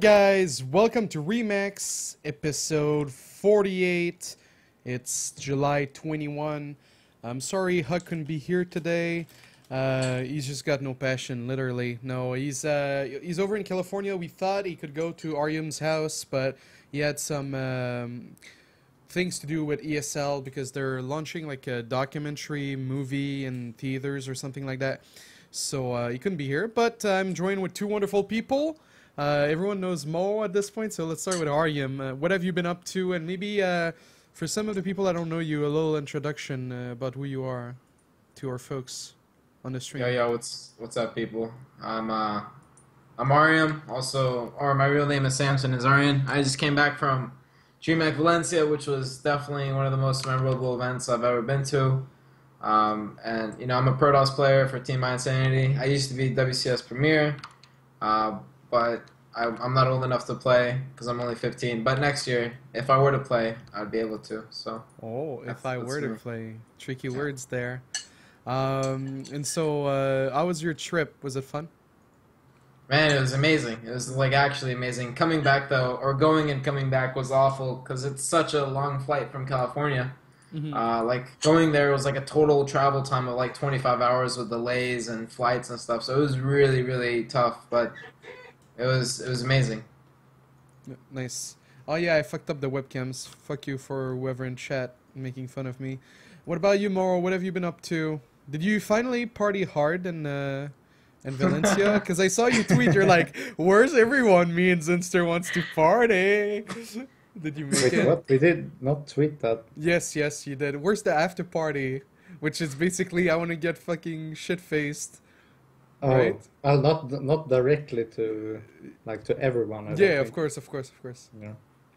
Guys, welcome to Remax, episode 48. It's July 21. I'm sorry Huck couldn't be here today. He's just got no passion, literally. No, he's over in California. We thought he could go to IEM's house, but he had some things to do with ESL because they're launching like a documentary movie in theaters or something like that. So he couldn't be here, but I'm joined with two wonderful people. Everyone knows Mo at this point, so let's start with IEM. What have you been up to? And maybe for some of the people that don't know you, a little introduction about who you are to our folks on the stream. Yo, what's up, people? I'm Ariam, also, or my real name is Samson Azarian. I just came back from Dreamhack Valencia, which was definitely one of the most memorable events I've ever been to. And you know, I'm a Pro DOS player for Team My Insanity. I used to be WCS Premier, but I'm not old enough to play because I'm only 15. But next year, if I were to play, I'd be able to. So. Oh, if I were to play, tricky words there. And so, how was your trip? Was it fun? Man, it was amazing. It was like actually amazing. Coming back though, or going and coming back was awful because it's such a long flight from California. Mm-hmm. Like going there was like a total travel time of like 25 hours with delays and flights and stuff. So it was really, really tough, but it was amazing. Nice. Oh yeah, I fucked up the webcams. Fuck you for whoever in chat making fun of me. What about you, Moro? What have you been up to? Did you finally party hard in Valencia? Because I saw you tweet. You're like, "Where's everyone? Me and Zinster wants to party." Did you make it? What? We did not tweet that. Yes, you did. Where's the after party? Which is basically, I want to get fucking shit-faced. Oh, right? well, not directly to everyone. I don't Yeah, of think. course.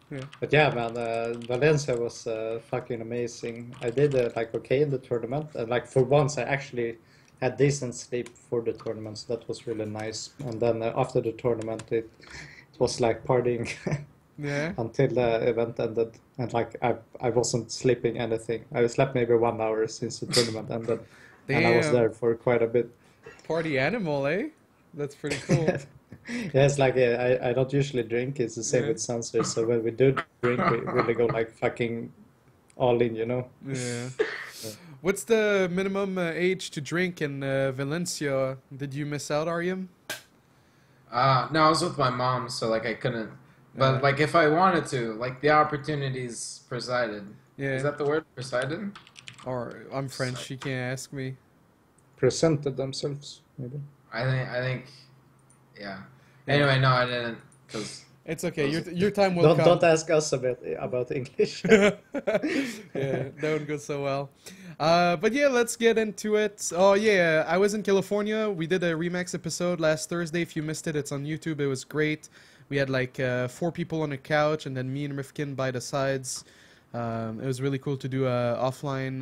Yeah. But yeah, man, Valencia was fucking amazing. I did like okay in the tournament, and like for once I actually had decent sleep for the tournament, so that was really nice. And then after the tournament, it was like partying. Yeah. Until the event ended, and like I wasn't sleeping anything. I slept maybe 1 hour since the tournament ended, and I was Damn. there for quite a bit. Party animal, eh? That's pretty cool. Yeah, it's like I don't usually drink. It's the same Yeah. with Sunset. So when we do drink, we really go like fucking all in, you know. Yeah. What's the minimum age to drink in Valencia? Did you miss out, Ariam? No, I was with my mom, so like I couldn't. But like if I wanted to, like the opportunities presided. Yeah. Is that the word, presided? Or I'm French. You can't ask me. Presented themselves, maybe. I think, yeah. Anyway, no, I didn't, because. It's okay. Your time will come. Don't ask us about English. Yeah, that would go so well. But yeah, let's get into it. Oh yeah, I was in California. We did a Remax episode last Thursday. If you missed it, it's on YouTube. It was great. We had like 4 people on the couch, and then me and Rifkin by the sides. It was really cool to do a offline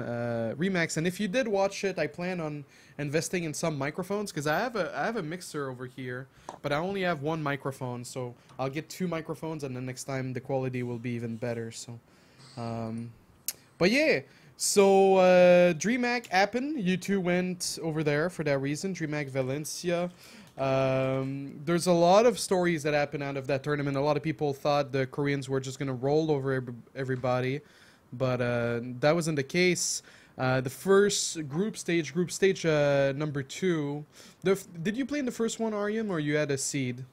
Remax. And if you did watch it, I plan on investing in some microphones because I have a mixer over here, but I only have 1 microphone, so I'll get 2 microphones, and then next time the quality will be even better. So, but yeah. So DreamHack happened. You two went over there for that reason. DreamHack Valencia. There's a lot of stories that happened out of that tournament. A lot of people thought the Koreans were just gonna roll over everybody, but that wasn't the case. The first group stage number 2. Did you play in the first one, Ariam, or you had a seed?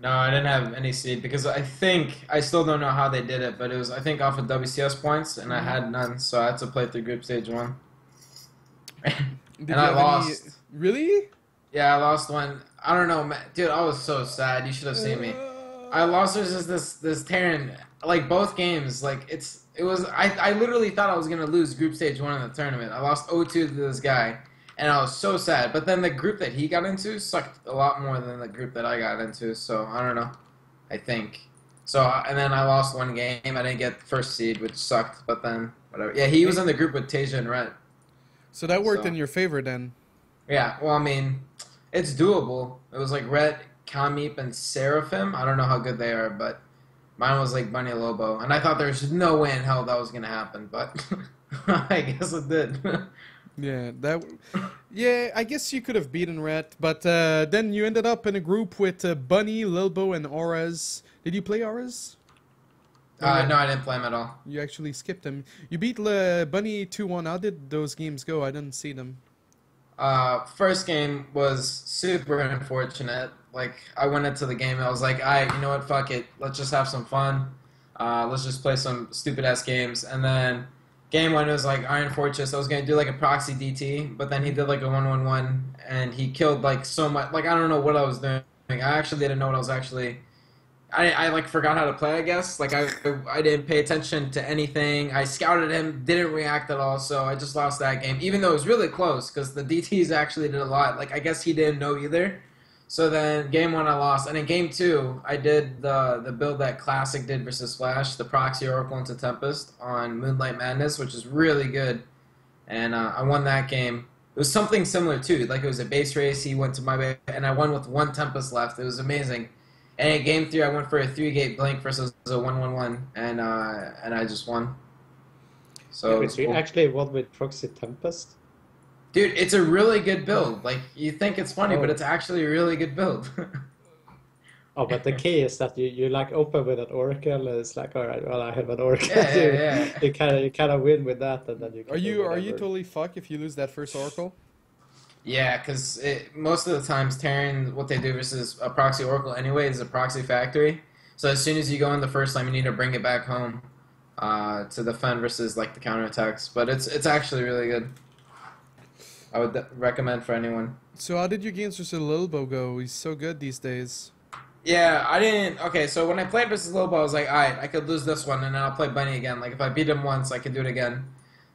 No, I didn't have any seed because I still don't know how they did it, but it was I think off of WCS points, and I had none, so I had to play through group stage 1. Did And you I have lost. Really? Yeah, I lost one. I don't know, man. Dude, I was so sad. You should have seen me. I lost versus this Terran. Like both games, like I literally thought I was gonna lose group stage 1 in the tournament. I lost 0-2 to this guy, and I was so sad. But then the group that he got into sucked a lot more than the group that I got into. So I don't know. I think. So and then I lost 1 game. I didn't get first seed, which sucked. But then whatever. Yeah, he was in the group with Tasia and Rhett. So that worked in your favor then. Yeah. Well, I mean, it's doable. It was like Rhett, Kamip, and Seraphim. I don't know how good they are, but mine was like Bunny Lobo. And I thought there's no way in hell that was going to happen, but I guess it did. Yeah, yeah, I guess you could have beaten Ret, but then you ended up in a group with Bunny, Lilbo, and Auras. Did you play Auras? No, I didn't play him at all. You actually skipped him. You beat Bunny 2-1. How did those games go? I didn't see them. First game was super unfortunate. Like, I went into the game and I was like, alright, you know what, fuck it. Let's just have some fun. Let's just play some stupid-ass games. And then game one was like Iron Fortress. I was going to do like a proxy DT, but then he did like a 1-1-1, and he killed like so much. Like, I don't know what I was doing. I actually didn't know what I was actually... I like forgot how to play, I guess. Like, I didn't pay attention to anything. I scouted him, didn't react at all, so I just lost that game. Even though it was really close, because the DTs actually did a lot. Like, I guess he didn't know either. So then game one I lost. And in game two, I did the build that Classic did versus Flash, the Proxy Oracle into Tempest on Moonlight Madness, which is really good. And I won that game. It was something similar, too. Like, it was a base race. He went to my way, and I won with one Tempest left. It was amazing. And in game 3, I went for a 3-gate blink versus a 1-1-1, and I just won. So yeah, you cool. actually won with Proxy Tempest? Dude, it's a really good build. Like, you think it's funny, but it's actually a really good build. Oh, but the key is that you like open with an Oracle, and it's like, all right, well, I have an Oracle. Yeah. You kind of win with that, and then you can Are you whatever. totally fucked if you lose that first Oracle? Yeah, because most of the times Terran, what they do versus a proxy Oracle anyway is a proxy factory. So as soon as you go in the first time, you need to bring it back home to defend versus like the counterattacks. But it's actually really good. I would recommend for anyone. So how did your games versus Lilbo go? He's so good these days. Yeah, I didn't... Okay, so when I played versus Lobo, I was like, alright, I could lose this one, and then I'll play Bunny again. Like, if I beat him once, I could do it again.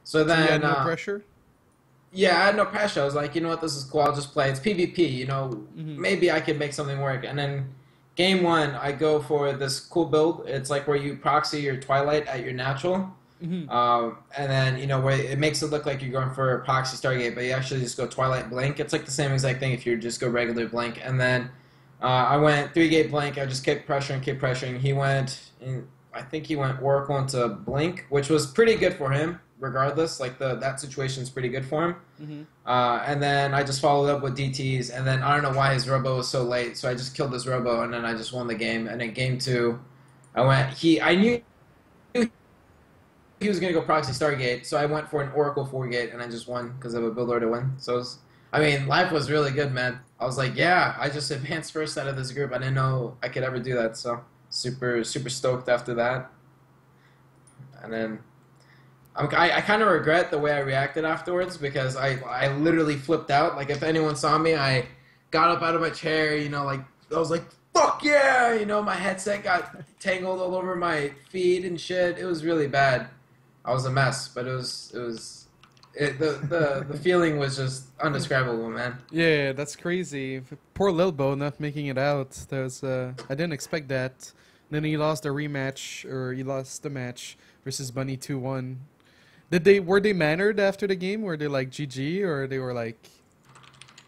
So then... you had no pressure? Yeah, I had no pressure. I was like, you know what, this is cool, I'll just play. It's PvP, you know, maybe I could make something work. And then game one, I go for this cool build. It's like where you proxy your Twilight at your natural. And then, you know, where it makes it look like you're going for proxy Stargate, but you actually just go Twilight Blink. It's like the same exact thing if you just go regular Blink. And then I went 3-gate Blink. I just kept pressuring. He went, I think he went Oracle into Blink, which was pretty good for him, regardless. Like, that situation's pretty good for him. And then I just followed up with DTs, and then I don't know why his Robo was so late, so I just killed his Robo, and then I just won the game. And in game 2, I knew he was going to go proxy Stargate, so I went for an Oracle 4-gate, and I just won because of a build order win. So, life was really good, man. I was like, yeah, I just advanced first out of this group. I didn't know I could ever do that, so super stoked after that. And then I kind of regret the way I reacted afterwards because I literally flipped out. Like, if anyone saw me, I got up out of my chair, you know, like, I was like, fuck yeah! You know, my headset got tangled all over my feet and shit. It was really bad. I was a mess, but the feeling was just undescribable, man. Yeah, that's crazy. Poor Lilbo not making it out. That was, I didn't expect that. Then he lost the match versus Bunny 2-1. Were they mannered after the game? Were they like GG or they were like?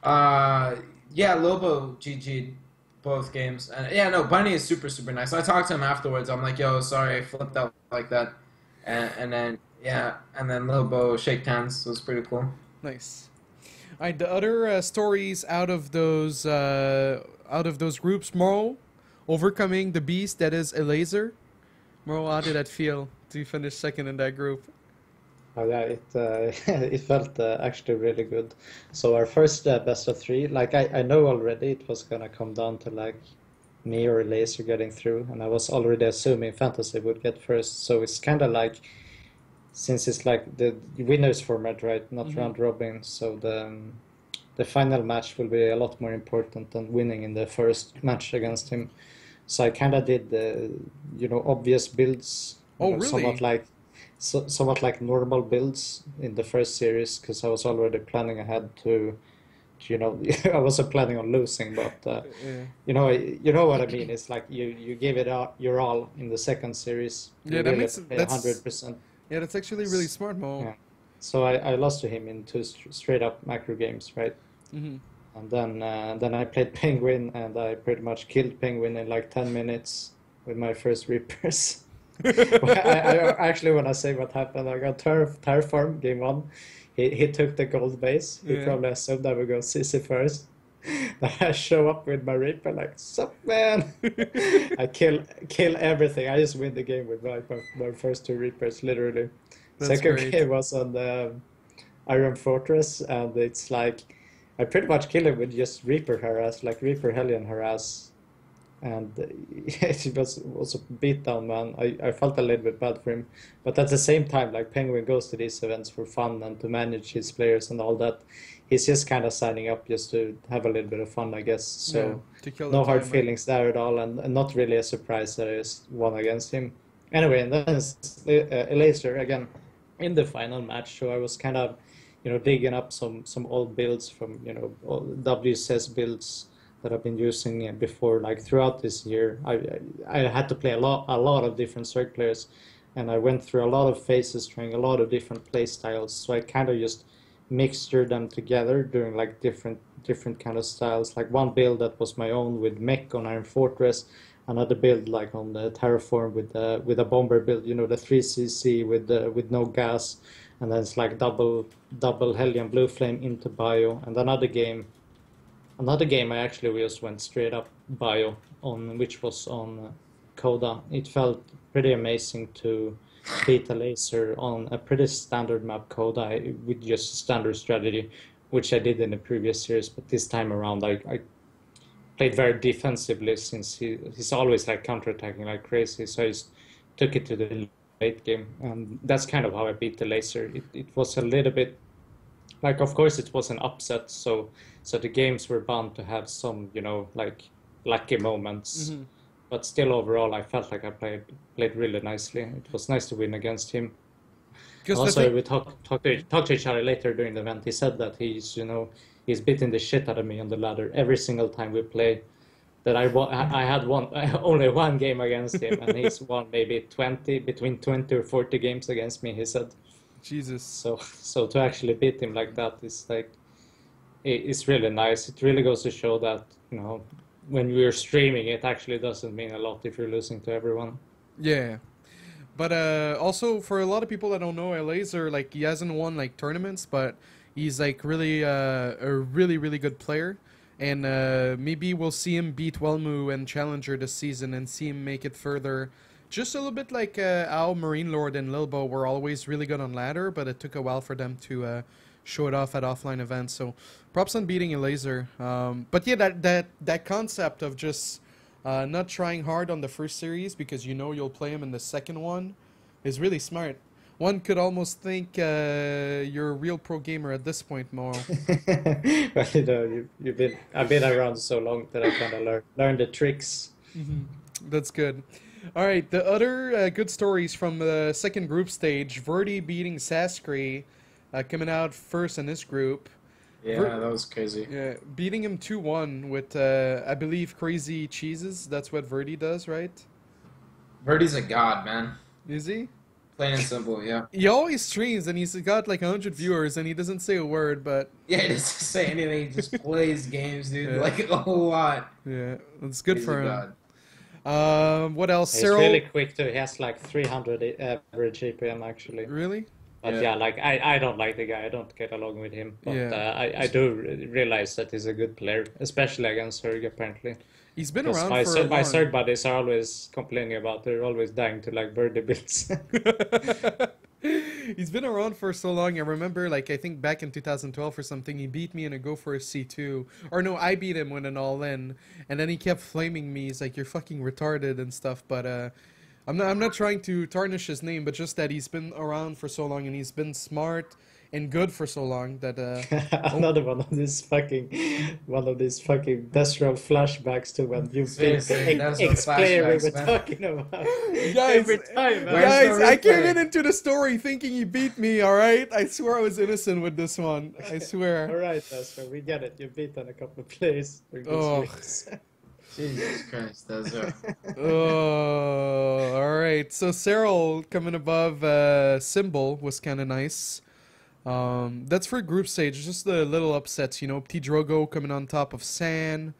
Yeah, Lobo GG'd both games, and yeah, no, Bunny is super nice. I talked to him afterwards. I'm like, yo, sorry, I flipped out like that. And then Lobo shake hands. It was pretty cool. Nice. All right, the other stories out of those groups, Mo, overcoming the beast that is a laser. Mo, how did that feel to finish second in that group? Oh yeah, it felt actually really good. So our first best of 3, like I know already it was gonna come down to like me or Laser getting through, and I was already assuming Fantasy would get first. So it's kind of like, since it's like the winners format, right, not round robin, so the final match will be a lot more important than winning in the first match against him. So I kind of did the obvious builds. Oh, really? Somewhat like normal builds in the first series, because I was already planning ahead to I wasn't planning on losing, but yeah. you know what I mean. It's like you gave it your all in the second series. Yeah, that's 100%. Yeah, that's actually really smart, Mo. Yeah. So I lost to him in 2 straight up macro games, right? And then I played Penguin, and I pretty much killed Penguin in like 10 minutes with my first Reapers. I actually want to say what happened. I got Terraform game 1. He took the gold base. He Yeah. probably assumed I would go CC first. I show up with my Reaper like, sup man? I kill everything. I just win the game with my first 2 Reapers, literally. That's Second great. game was on the Iron Fortress, and it's like I pretty much kill him with just Reaper harass, like Reaper Hellion harass, and it was a beatdown, man. I felt a little bit bad for him, but at the same time, like Penguin goes to these events for fun and to manage his players and all that. He's just kind of signing up just to have a little bit of fun, I guess. So Yeah, to kill no the hard time, feelings there at all, and not really a surprise that I just won against him. Anyway, and then it's Laser again in the final match. So I was kind of, digging up some old builds from, old WCS builds that I've been using before, like throughout this year. I had to play a lot of different Zerg players, and I went through a lot of phases trying a lot of different play styles. So I kind of just mixtured them together doing like different kind of styles. Like one build that was my own with mech on Iron Fortress, another build like on the Terraform with a bomber build, the 3cc with no gas, and then it's like double Hellion Blue Flame into bio. And another game I actually just went straight up bio on, which was on Coda. It felt pretty amazing to beat a Laser on a pretty standard map Coda with just standard strategy, which I did in the previous series. But this time around, I played very defensively since he's always like counterattacking like crazy. So I just took it to the late game, and that's kind of how I beat the Laser. It was a little bit like, of course, it was an upset, so the games were bound to have some, like lucky moments. Mm-hmm. But still, overall, I felt like I played really nicely. It was nice to win against him. Also, we talked to each other later during the event. He said that he's beating the shit out of me on the ladder every single time we play. That I had only one game against him, and he's won maybe between 20 or 40 games against me. He said. Jesus. So to actually beat him like that is like, it's really nice. It really goes to show that when we're streaming, it actually doesn't mean a lot if you're losing to everyone. Yeah. But also for a lot of people that don't know, Laser, like, he hasn't won like tournaments, but he's like really a really good player, and maybe we'll see him beat Welmu and Challenger this season and see him make it further. Just a little bit like how Marine Lord and Lilbo were always really good on ladder, but it took a while for them to show it off at offline events. So props on beating a Laser. But yeah, that concept of just not trying hard on the first series because you'll play him in the second one is really smart. One could almost think you're a real pro gamer at this point, Mo. Well, I've been around so long that I kind of learned the tricks. Mm-hmm. That's good. All right, the other good stories from the second group stage: Verdi beating Saskry, coming out first in this group. Yeah, that was crazy. Yeah, beating him 2-1 with I believe crazy cheeses. That's what Verdi does, right? Verdi's a god, man. Is he? Plain and simple, yeah. He always streams and he's got like 100 viewers and he doesn't say a word, but yeah, he doesn't say anything. He just plays games, dude, yeah. like a whole lot. Yeah, that's good He's for a him. god. What else? He's Cyril? really quick too. He has like 300 average APM actually. Really? But yeah, like I don't like the guy. I don't get along with him. But Yeah. I do realize that he's a good player, especially against Zerg apparently. He's been Because around my for Zerg- my long. Zerg buddies are always complaining about they're always dying to like Verdi builds. He's been around for so long. I remember, like, I think back in 2012 or something, he beat me in a Go for a C2. Or no, I beat him with an all-in. And then he kept flaming me. He's like, you're fucking retarded and stuff. But I'm not trying to tarnish his name, but just that he's been around for so long and he's been smart and good for so long that Another one of these fucking Destro flashbacks to when you beat Seriously, the Destro ex-player we flashbacks, were man. talking about. Guys, Every time, man. Where's guys, the I came replay? into the story thinking he beat me, alright? I swear I was innocent with this one. I swear. Alright, Destro, we get it. You've beaten a couple of players. for good Oh. streaks. Jesus Christ, that's right. Oh, alright. So Cyril coming above Symbol was kind of nice. That's for group stage. Just the little upsets, Petit Drogo coming on top of San.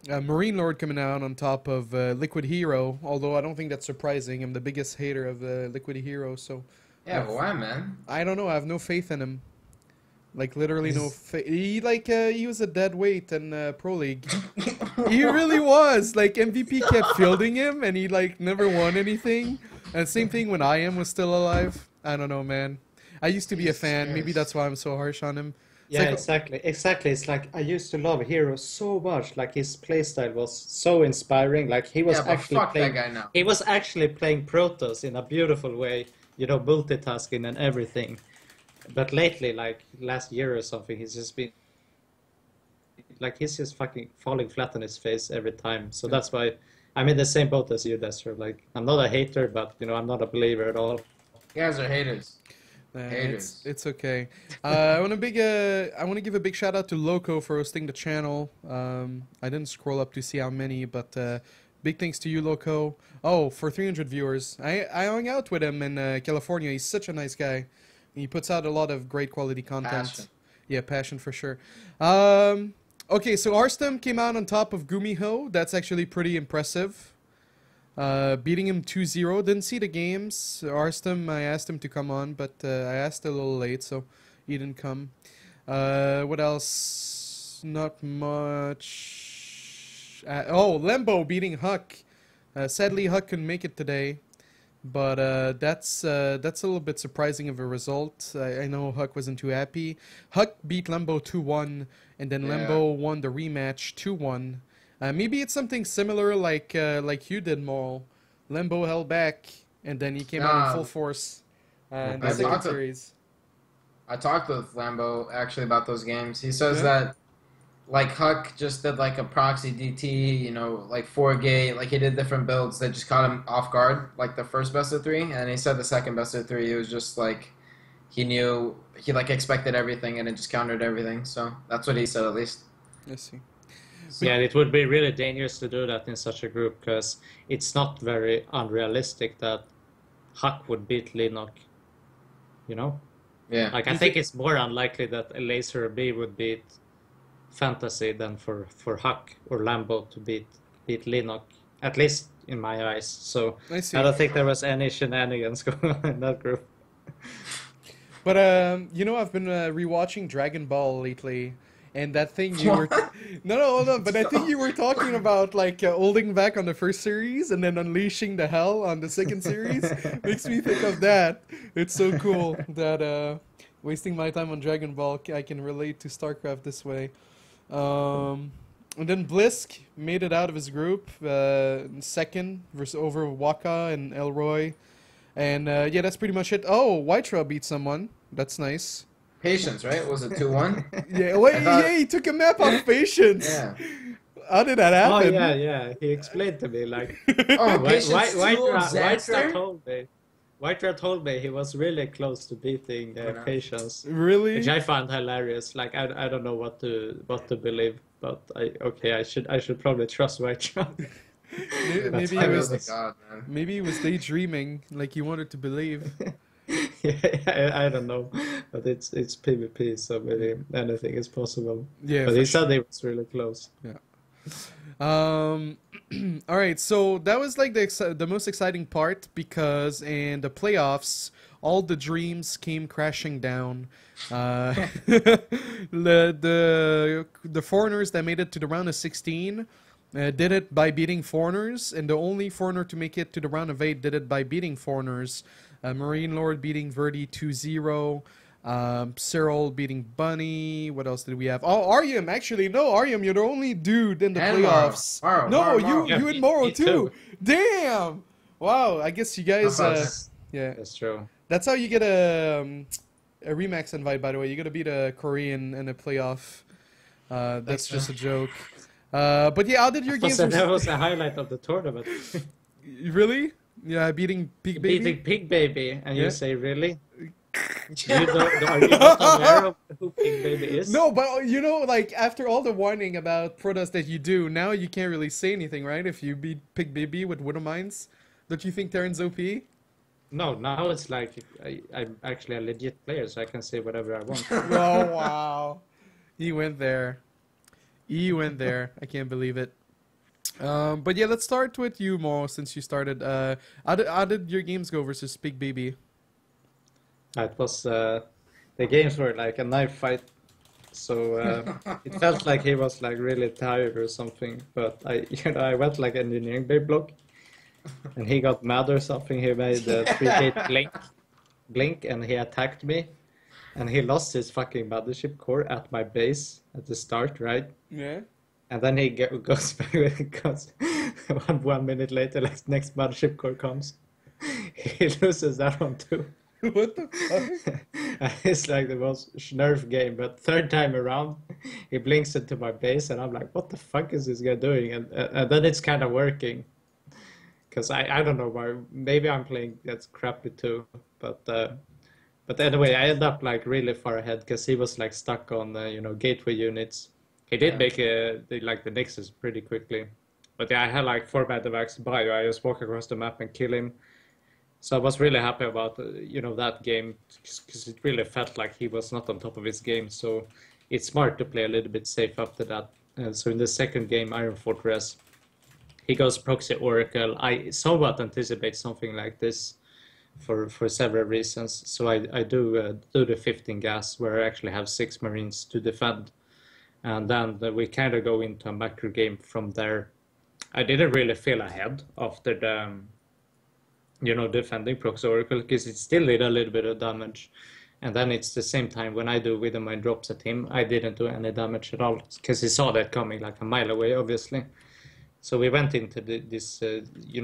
Marine Lord coming out on top of Liquid Hero, although I don't think that's surprising. I'm the biggest hater of Liquid Hero, so... Yeah, but why, man? I don't know, I have no faith in him. Like, literally no faith. He was a dead weight in Pro League. He really was. Like, MVP kept fielding him, and he, like, never won anything. And same thing when IEM was still alive. I don't know, man. I used to be a fan. Maybe that's why I'm so harsh on him. Yeah, exactly. It's like I used to love Hero so much. Like his playstyle was so inspiring. Like he was actually playing. That guy now. He was actually playing Protoss in a beautiful way. You know, multitasking and everything. But lately, like last year or something, he's just been like he's just fucking falling flat on his face every time. So that's why I'm in the same boat as you, Destro. Like I'm not a hater, but you know I'm not a believer at all. You guys are haters. It's okay. I want to give a big shout out to Loco for hosting the channel. I didn't scroll up to see how many, but big thanks to you, Loco. Oh, for 300 viewers. I hung out with him in California. He's such a nice guy. He puts out a lot of great quality content. Passion. Yeah, passion for sure. Okay, so Arstem came out on top of Gumiho. That's actually pretty impressive. Beating him 2-0. Didn't see the games. Arstem, I asked him to come on, but I asked a little late, so he didn't come. What else? Not much. Oh, Lembo beating Huck. Sadly, Huck couldn't make it today, but that's a little bit surprising of a result. I know Huck wasn't too happy. Huck beat Lembo 2-1, and then Lembo won the rematch 2-1. Maybe it's something similar like you did, Maul. Lembo held back, and then he came out in full force in the second series. I talked with Lambo actually about those games. He says that like Huck just did like a proxy DT, you know, like 4-gate, like he did different builds that just caught him off guard, like the first best of 3, and he said the second best of 3, it was just like he like expected everything and it just countered everything. So that's what he said at least. I see. Yeah, it would be really dangerous to do that in such a group because it's not very unrealistic that Huck would beat Linok. You know? Yeah. Like I think it's more unlikely that a Laser B would beat Fantasy than for Huck or Lambo to beat Linok. At least in my eyes. So I don't think there was any shenanigans going on in that group. But you know, I've been rewatching Dragon Ball lately. And that thing you were... No, hold on. But I think you were talking about, like, holding back on the first series and then unleashing the hell on the second series. Makes me think of that. It's so cool that wasting my time on Dragon Ball, I can relate to StarCraft this way. And then Blisk made it out of his group, second over Waka and Elroy. And, yeah, that's pretty much it. Oh, Whiterell beat someone. That's nice. Patience, right? Was it 2-1? Yeah, wait, he took a map off Patience. Yeah. How did that happen? Oh, yeah. He explained to me, like... Oh, Patience Whiterell told me he was really close to beating Patience. Really? Which I found hilarious. Like, I don't know what to believe, but I should probably trust Whiterell. Maybe he was daydreaming, like he wanted to believe. Yeah, I don't know, but it's PvP, so maybe anything is possible. Yeah, but he said he was really close. Yeah. All right, so that was like the most exciting part because in the playoffs, all the dreams came crashing down. The foreigners that made it to the round of 16 did it by beating foreigners, and the only foreigner to make it to the round of 8 did it by beating foreigners. Marine Lord beating Verdi 2-0. Cyril beating Bunny. What else did we have? Oh, Aryam. Actually, no, Aryam, you're the only dude in the playoffs. Maro. You and Moro too. Damn. Wow. I guess you guys. Yeah. That's true. That's how you get a Remax invite. By the way, you gotta beat a Korean in a playoff. That's just a joke. But yeah, how did your games? That was a highlight of the tournament. Really? Yeah, beating Pig Baby. Beating Pig Baby, and you say really? Are you not aware of who Pig Baby is? No, but you know, like after all the warning about Protoss that you do, now you can't really say anything, right? If you beat Pig Baby with Widow Mines, don't you think Terran's OP? No, now it's like I'm actually a legit player, so I can say whatever I want. Oh wow, he went there. I can't believe it. But yeah, let's start with you, Mo, since you started. How did your games go versus Big Baby? It was the games were like a knife fight, so it felt like he was like really tired or something. But I went like engineering bay block, and he got mad or something. He made the 3-gate blink, and he attacked me, and he lost his fucking mothership core at my base at the start, right? Yeah. And then he goes back because 1 minute later, like next mothership core comes, he loses that one too. What the fuck? It's like the most Nerf game, but third time around, he blinks into my base, and I'm like, what the fuck is this guy doing? And then it's kind of working. Because I don't know why, maybe I'm playing that's crappy too, but anyway, I ended up like really far ahead because he was like stuck on gateway units. He did make the Nexus pretty quickly, but yeah, I had like 4 medevacs bio. I just walk across the map and kill him. So I was really happy about that game because it really felt like he was not on top of his game. So it's smart to play a little bit safe after that. So in the second game, Iron Fortress, he goes proxy Oracle. I somewhat anticipate something like this for several reasons. So I do the 15 gas where I actually have 6 Marines to defend. And then we kind of go into a macro game from there. I didn't really feel ahead after the, defending proxy Oracle because it still did a little bit of damage. And then it's the same time when I do with my drops at him, I didn't do any damage at all because he saw that coming like a mile away, obviously. So we went into this,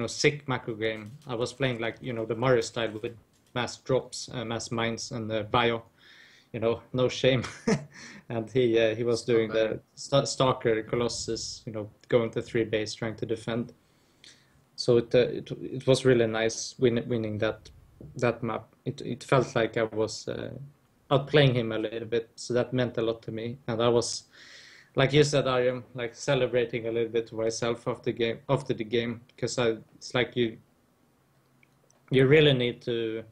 sick macro game. I was playing like, the Mario style with mass drops, mass mines, and bio. No shame. And he was doing the Stalker Colossus, going to 3 base trying to defend. So it was really nice winning that map. It felt like I was outplaying him a little bit, so that meant a lot to me. And I was, like you said, I am like celebrating a little bit to myself after the game because it's like you really need to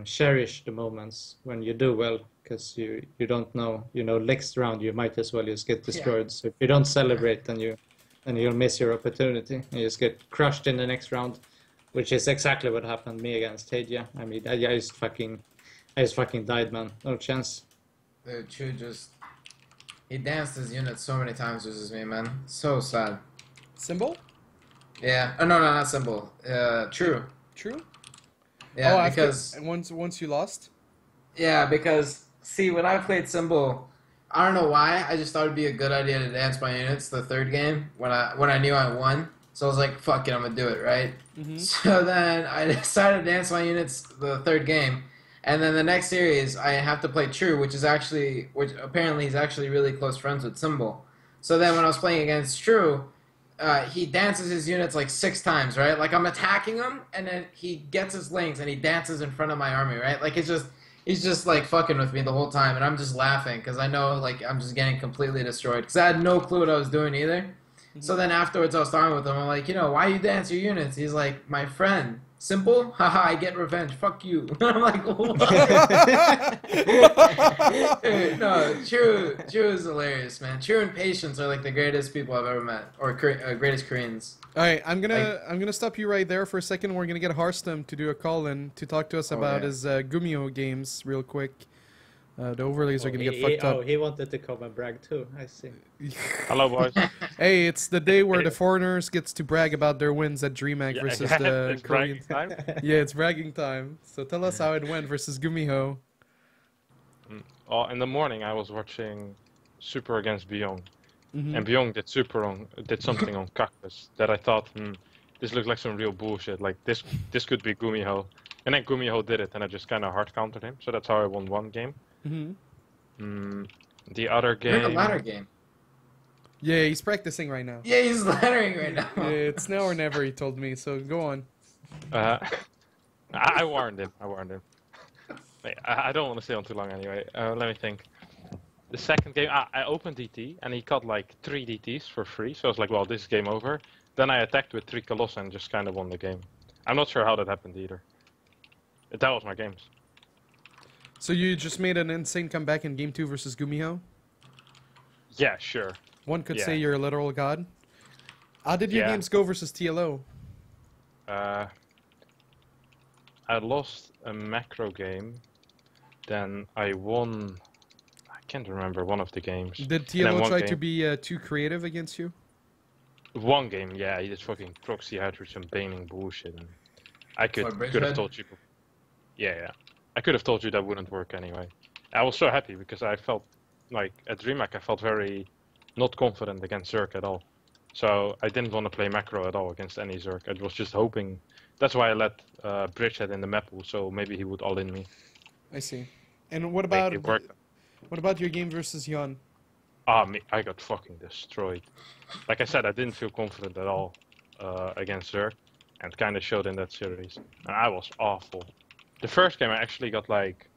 cherish the moments when you do well because you don't know next round you might as well just get destroyed. So if you don't celebrate, then you'll miss your opportunity and you just get crushed in the next round, which is exactly what happened to me against Tadia. I mean, I just fucking died, man. No chance. Dude, Chu he danced his unit so many times versus me, man. So sad. Symbol? Yeah. Oh no, not Symbol. True. True? Yeah, because once you lost? Yeah, because see, when I played Symbol, I don't know why, I just thought it'd be a good idea to dance my units the third game when I knew I won. So I was like, fuck it, I'm gonna do it, right? Mm-hmm. So then I decided to dance my units the third game, and then the next series I have to play True, which apparently he's actually really close friends with Symbol. So then when I was playing against True, he dances his units like 6 times, right? Like I'm attacking him, and then he gets his links and he dances in front of my army, right? Like he's just like fucking with me the whole time, and I'm just laughing because I know like I'm just getting completely destroyed because I had no clue what I was doing either. Mm-hmm. So then afterwards I was talking with him. I'm like, why you dance your units? He's like, my friend. Simple? Haha, I get revenge. Fuck you. I'm like, what? Dude, no, True is hilarious, man. True and Patience are like the greatest people I've ever met, or greatest Koreans. All right, I'm gonna stop you right there for a second. We're gonna get Harstem to do a call-in to talk to us about his Gumio games real quick. The overlays are gonna get fucked up. Oh, he wanted to come and brag too. I see. Hello, boys. Hey, it's the day where the foreigners gets to brag about their wins at Dreamhack versus the it's bragging time. Yeah, it's bragging time. So tell us how it went versus Gumiho. In the morning, I was watching Super against Byung, and Byung did something on Cactus that I thought, this looks like some real bullshit. Like this could be Gumiho, and then Gumiho did it, and I just kind of hard countered him. So that's how I won one game. The other game. You're in the ladder game. Yeah, he's practicing right now. Yeah, he's laddering right now. Yeah, it's now or never, he told me. So go on. I warned him. I don't want to stay on too long anyway. Let me think. The second game, I opened DT, and he got like 3 DTs for free. So I was like, well, this is game over. Then I attacked with 3 Colossi and just kind of won the game. I'm not sure how that happened either. That was my games. So you just made an insane comeback in Game 2 versus Gumiho? Yeah, sure. One could say you're a literal god. How did your Yeah. games go versus TLO? I lost a macro game, then I won. I can't remember one of the games. Did And then TLO one try to game- be too creative against you? One game, yeah, he just fucking proxy out with some baning bullshit. And I could For have Bridgehead? told you. Yeah. I could have told you that wouldn't work anyway. I was so happy because I felt like at Dreamhack I felt very not confident against Zerg at all. So I didn't want to play macro at all against any Zerg. I was just hoping. That's why I let Bridgehead in the map pool, so maybe he would all in me. I see. And what Like, about it worked. what about your game versus Jan? I got fucking destroyed. Like I said, I didn't feel confident at all against Zerg, and kind of showed in that series. And I was awful. The first game I actually got like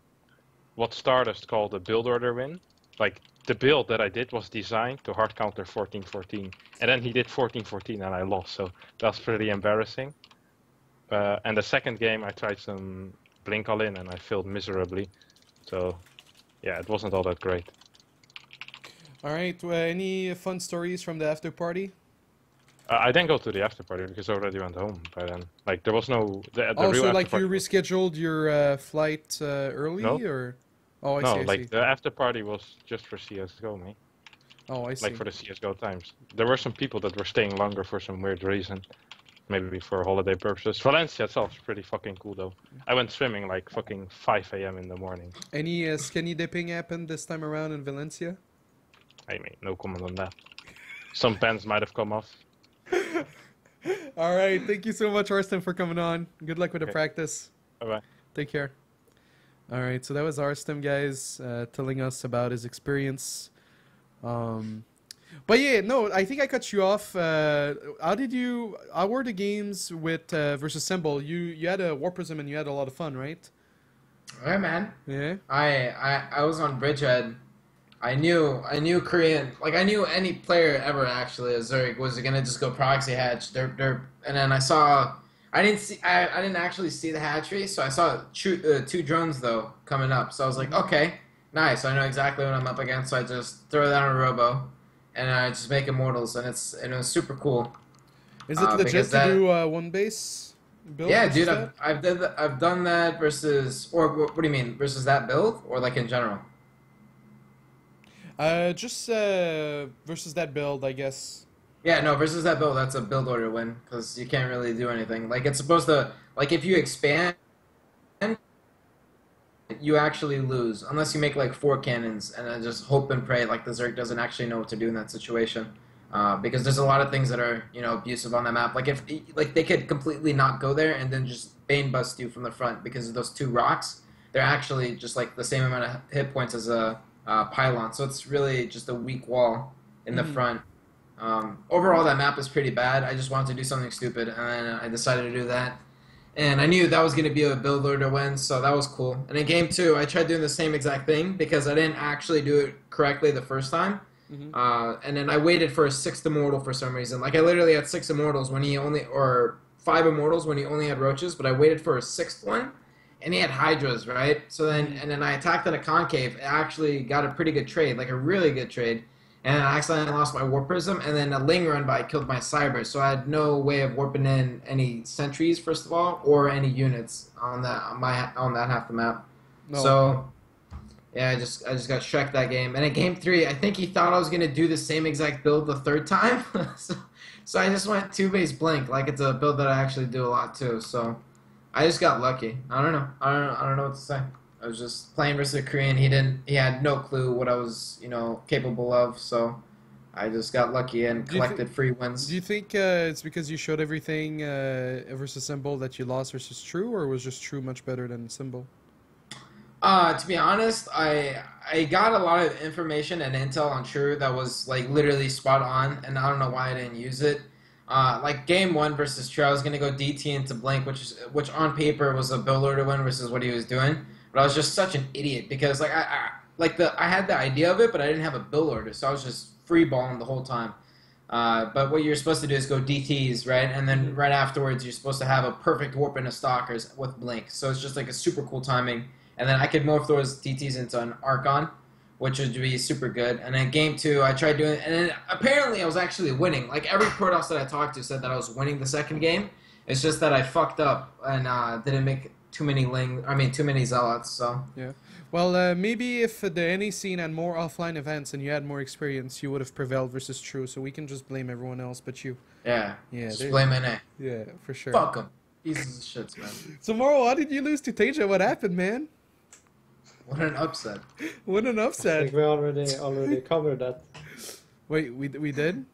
what Stardust called a build order win. Like the build that I did was designed to hard counter 14-14, and then he did 14-14 and I lost. So that's pretty embarrassing. And the second game I tried some blink all in and I failed miserably. So yeah, it wasn't all that great. All right. Any fun stories from the after party? I didn't go to the after party because I already went home by then. Like there was no. The real Also, after like party you rescheduled your flight early, No. or? Oh, I no, see. I like see. the after party was just for CS:GO, mate. Oh, I see. Like for the CS:GO times. There were some people that were staying longer for some weird reason. Maybe for holiday purposes. Valencia itself is pretty fucking cool though. I went swimming like fucking 5 a.m. in the morning. Any skinny dipping happened this time around in Valencia? I mean, no comment on that. Some pants might have come off. All right. Thank you so much, Arston, for coming on. Good luck with the Okay. practice. Bye-bye. Take care. All right. So that was Arston, guys, telling us about his experience. But yeah, no, I think I cut you off. How were the games with versus Symbol? You had a War Prism and you had a lot of fun, right? Yeah, man. Yeah. I was on Bridgehead. I knew Korean, like I knew any player ever actually, a Zerg was gonna just go proxy hatch. And then I didn't actually see the hatchery, so I saw two drones though coming up. So I was like, okay, nice. I know exactly what I'm up against. So I just throw that on a robo, and I just make immortals, and it was super cool. Is it legit because to do one base build? Yeah, versus dude, that? I've done that versus, or what do you mean versus that build, or like in general? Just versus that build, I guess. Yeah, no, versus that build, that's a build order win, because you can't really do anything. Like, it's supposed to, like, if you expand, you actually lose, unless you make, like, 4 cannons, and then just hope and pray, like, the Zerg doesn't actually know what to do in that situation. Because there's a lot of things that are, you know, abusive on that map. Like, they could completely not go there, and then just Bane bust you from the front, because of those 2 rocks. They're actually just, like, the same amount of hit points as a pylon, so it's really just a weak wall in the front. Overall, that map is pretty bad. I just wanted to do something stupid, and then I decided to do that. And I knew that was going to be a build order win, so that was cool. And in game 2, I tried doing the same exact thing because I didn't actually do it correctly the first time. And then I waited for a 6th immortal for some reason. Like I literally had 6 immortals when he only, or 5 immortals when he only had roaches, but I waited for a 6th one. And he had hydras, right? So then, and then I attacked in a concave. I actually got a pretty good trade, like a really good trade. And I accidentally lost my warp prism, and then a Ling run by killed my cyber. So I had no way of warping in any sentries, first of all, or any units on that half the map. No. So yeah, I just got Shrek that game. And in game 3, I think he thought I was gonna do the same exact build the 3rd time. so I just went 2-base blink, like it's a build that I actually do a lot too. So I just got lucky. I don't know what to say. I was just playing versus a Korean. He had no clue what I was, you know, capable of. So I just got lucky and collected free wins. Do you think it's because you showed everything versus Symbol that you lost versus True, or was just True much better than Symbol? To be honest, I got a lot of information and intel on True that was like literally spot on, and I don't know why I didn't use it. Like game 1 versus True, I was gonna go DT into Blink, which on paper was a build order win versus what he was doing. But I was just such an idiot because like I had the idea of it, but I didn't have a build order, so I was just free balling the whole time. But what you're supposed to do is go DTs, right? And then right afterwards, you're supposed to have a perfect warp into Stalkers with Blink. So it's just like a super cool timing. And then I could morph those DTs into an Archon, which would be super good. And then game 2, I tried doing, and then apparently I was actually winning. Like every Protoss that I talked to said that I was winning the second game. It's just that I fucked up and didn't make too many too many zealots. So Yeah. Well, maybe if the NA scene had more offline events and you had more experience, you would have prevailed versus True. So we can just blame everyone else but you. yeah, Yeah. just blame NA. Yeah, for sure. Fuck them, pieces of shits, man. So Moro, how did you lose to Teja? What happened, man? What an upset. What an I upset. think we already covered that. Wait, we did?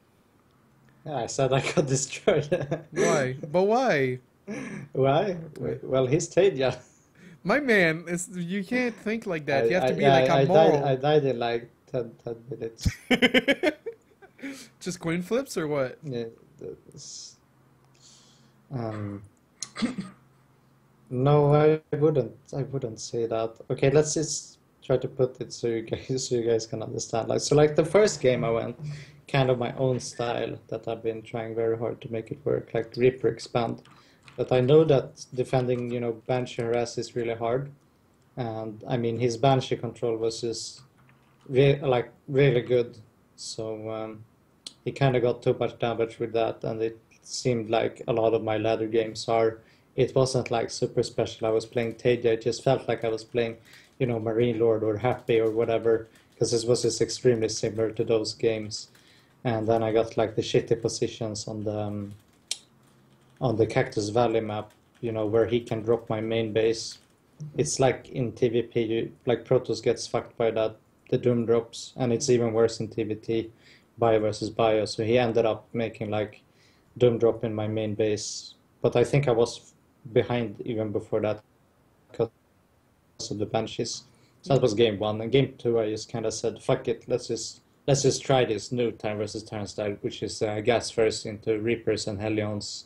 Yeah, I said I got destroyed. Why? But why? Why? Well, he's Tadia. My man, you can't think like that. You have to be like a I moral. died in like 10 minutes. Just coin flips or what? Yeah, no, I wouldn't say that. Okay, let's just try to put it so you guys can understand. Like the first game I went kind of my own style that I've been trying very hard to make it work, like Reaper Expand. But I know that defending, Banshee Harass is really hard. And I mean, his Banshee control was just really good. So he kind of got too much damage with that, and it seemed like a lot of my ladder games are. It wasn't like super special. I was playing Tadia. It just felt like I was playing, Marine Lord or Happy or whatever, because this was just extremely similar to those games. And then I got like the shitty positions on the Cactus Valley map, where he can drop my main base. It's like in TVP, like Protoss gets fucked by that, the Doom drops, and it's even worse in TVT, Bio versus Bio. So he ended up making like Doom drop in my main base. But I think I was behind even before that because of the Banshees. So that was game 1. And game 2, I just kind of said, fuck it, let's just try this new Terran versus Terran style, which is gas first into Reapers and Hellions.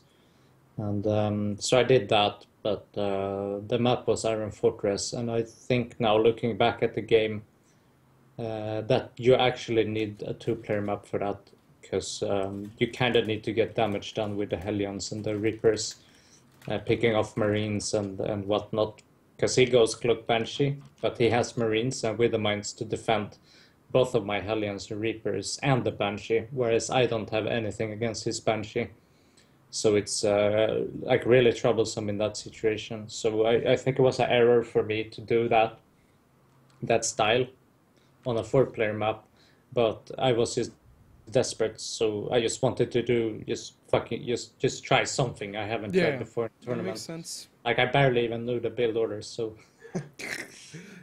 And so I did that, but the map was Iron Fortress, and I think now looking back at the game that you actually need a 2-player map for that, because you kind of need to get damage done with the Hellions and the Reapers, picking off Marines and whatnot, because he goes Cloak Banshee, but he has Marines and with the mines to defend both of my Hellions and Reapers and the Banshee, whereas I don't have anything against his Banshee. So it's like really troublesome in that situation. So I think it was an error for me to do that style on a 4-player map, but I was just desperate, so I just wanted to do just try something I haven't tried before in the tournament. That makes sense. Like I barely even knew the build orders, so.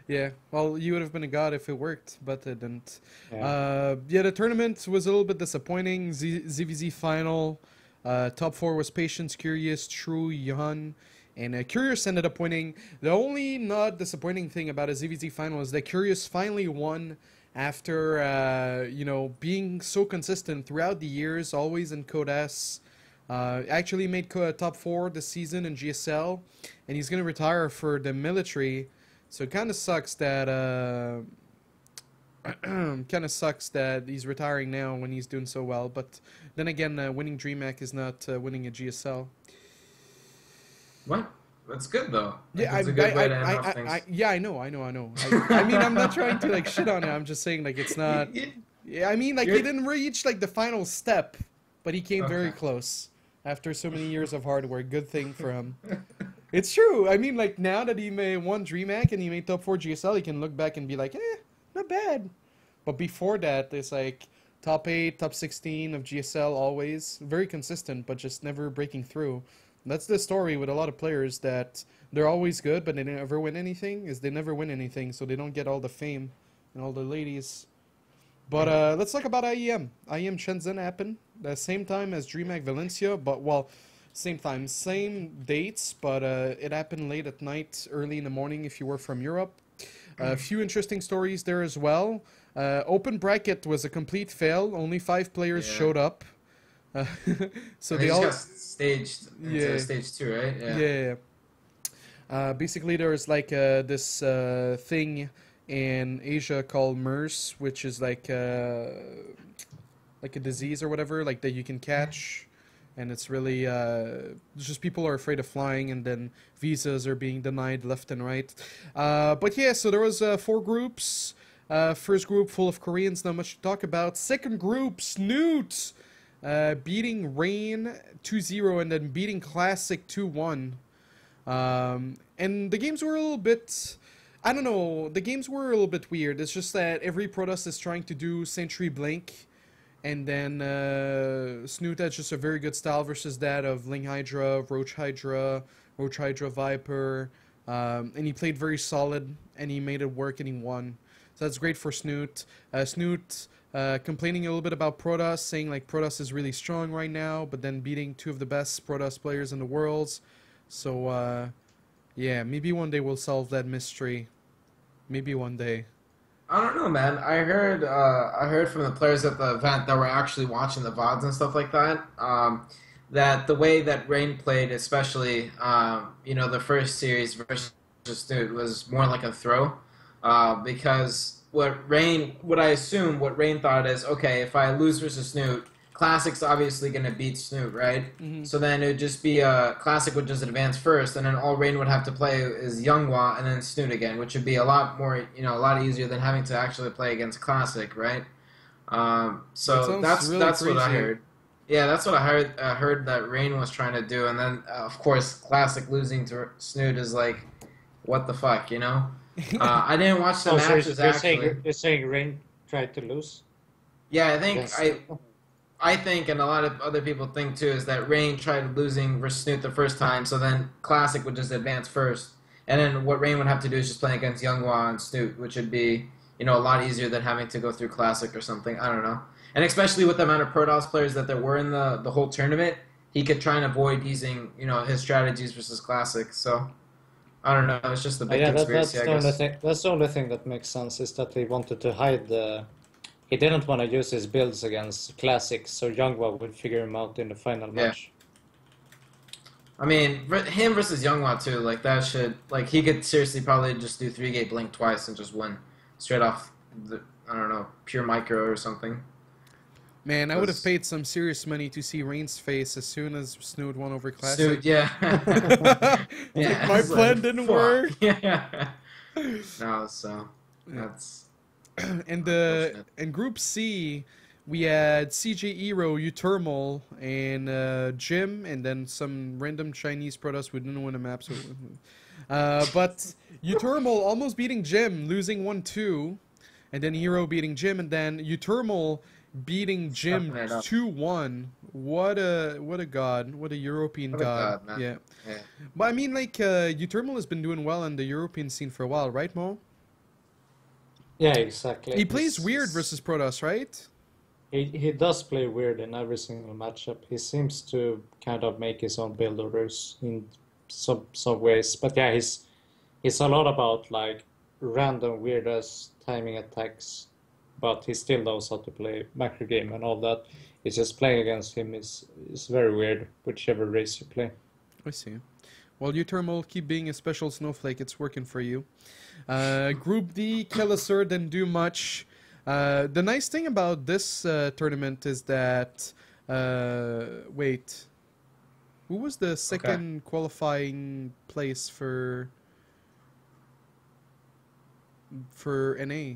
Yeah, well, you would have been a god if it worked, but it didn't. Yeah. The tournament was a little bit disappointing. ZVZ final. Top 4 was Patience, Curious, True, Johan, and Curious ended up winning. The only not disappointing thing about a ZVZ final is that Curious finally won after, being so consistent throughout the years, always in Code S. Actually made top 4 this season in GSL, and he's going to retire for the military. So it kind of sucks that he's retiring now when he's doing so well. But then again, winning Dreamhack is not winning a GSL. What? That's good though. Yeah, it's a good way to end off things. I know. I mean, I'm not trying to like shit on it. I'm just saying like it's not. Yeah, I mean like he didn't reach like the final step, but he came very close after so many years of hard work. Good thing for him. It's true. I mean, like now that he won Dreamhack and he made top 4 GSL, he can look back and be like, not bad. But before that, it's like top 8, top 16 of GSL always. Very consistent, but just never breaking through. That's the story with a lot of players, that they're always good, but they never win anything, so they don't get all the fame and all the ladies. But let's talk about IEM. IEM Shenzhen happened the same time as Dreamhack Valencia, but well, same time, same dates, but it happened late at night, early in the morning if you were from Europe. A few interesting stories there as well. Open bracket was a complete fail. Only 5 players showed up. So they all got staged into stage 2, right? Yeah. Basically, there was like this thing in Asia called MERS, which is like a disease or whatever, like that you can catch, and it's really just people are afraid of flying, and then visas are being denied left and right. But yeah, so there was 4 groups. First group full of Koreans, not much to talk about. Second group, Snoot beating Rain 2-0 and then beating Classic 2-1. And the games were a little bit... I don't know, the games were a little bit weird. It's just that every Protoss is trying to do Sentry Blink, and then Snoot has just a very good style versus that of Ling Hydra, Roach Hydra Viper, and he played very solid, and he made it work, and he won. So that's great for Snoot. Snoot complaining a little bit about Protoss, saying like Protoss is really strong right now, but then beating two of the best Protoss players in the world. So, yeah, maybe one day we'll solve that mystery. Maybe one day. I don't know, man. I heard from the players at the event that were actually watching the VODs and stuff like that, that the way that Rain played, especially, the first series versus Snoot, was more like a throw, because what Rain thought is, okay, if I lose versus Snoot, Classic's obviously going to beat Snoot, right? Mm-hmm. So then it would just be Classic would just advance first, and then all Rain would have to play is Younghwa and then Snoot again, which would be a lot more, a lot easier than having to actually play against Classic, right? So that's really what I crazy. heard. Yeah, that's what I heard. I heard that Rain was trying to do, and then of course Classic losing to Snoot is like, what the fuck, I didn't watch the matches actually. You're saying Rain tried to lose? Yeah, I think Yes. I think, and a lot of other people think too, is that Rain tried losing versus Snoot the first time, so then Classic would just advance first. And then what Rain would have to do is just play against Younghwa and Snoot, which would be, a lot easier than having to go through Classic or something. I don't know. And especially with the amount of Protoss players that there were in the whole tournament, he could try and avoid using, his strategies versus Classic. So, I don't know. It's just a big conspiracy, I guess. That's the only thing that makes sense, is that he wanted to hide the... He didn't want to use his builds against Classic, so Younghwa would figure him out in the final match. I mean, him versus Younghwa too, like that should, like he could seriously probably just do 3-gate blink twice and just win straight off the, I don't know, pure micro or something. Man, I would have paid some serious money to see Rain's face as soon as Snoot won over Classic. Snoot, yeah. Like, my it's plan didn't fuck. work. Yeah. No, so that's... And in Group C, we had CJ Eero, Utermal, and Jim, and then some random Chinese Protoss who didn't win a map. So, but Utermal almost beating Jim, losing 1-2, and then Eero beating Jim, and then Utermal beating Jim 2-1. What a god! What a European god! man. Yeah. But I mean, like Utermal has been doing well in the European scene for a while, right, Mo? Yeah, exactly. He plays weird versus Protoss, right? He does play weird in every single matchup. He seems to kind of make his own build orders in some ways. But yeah, he's a lot about like random weird ass timing attacks, but he still knows how to play macro game and all that. It's just playing against him is very weird, whichever race you play. I see. Well, Utermal, keep being a special snowflake. It's working for you. Group D, Kellisur didn't do much. The nice thing about this tournament is that... wait. Who was the second qualifying place for NA?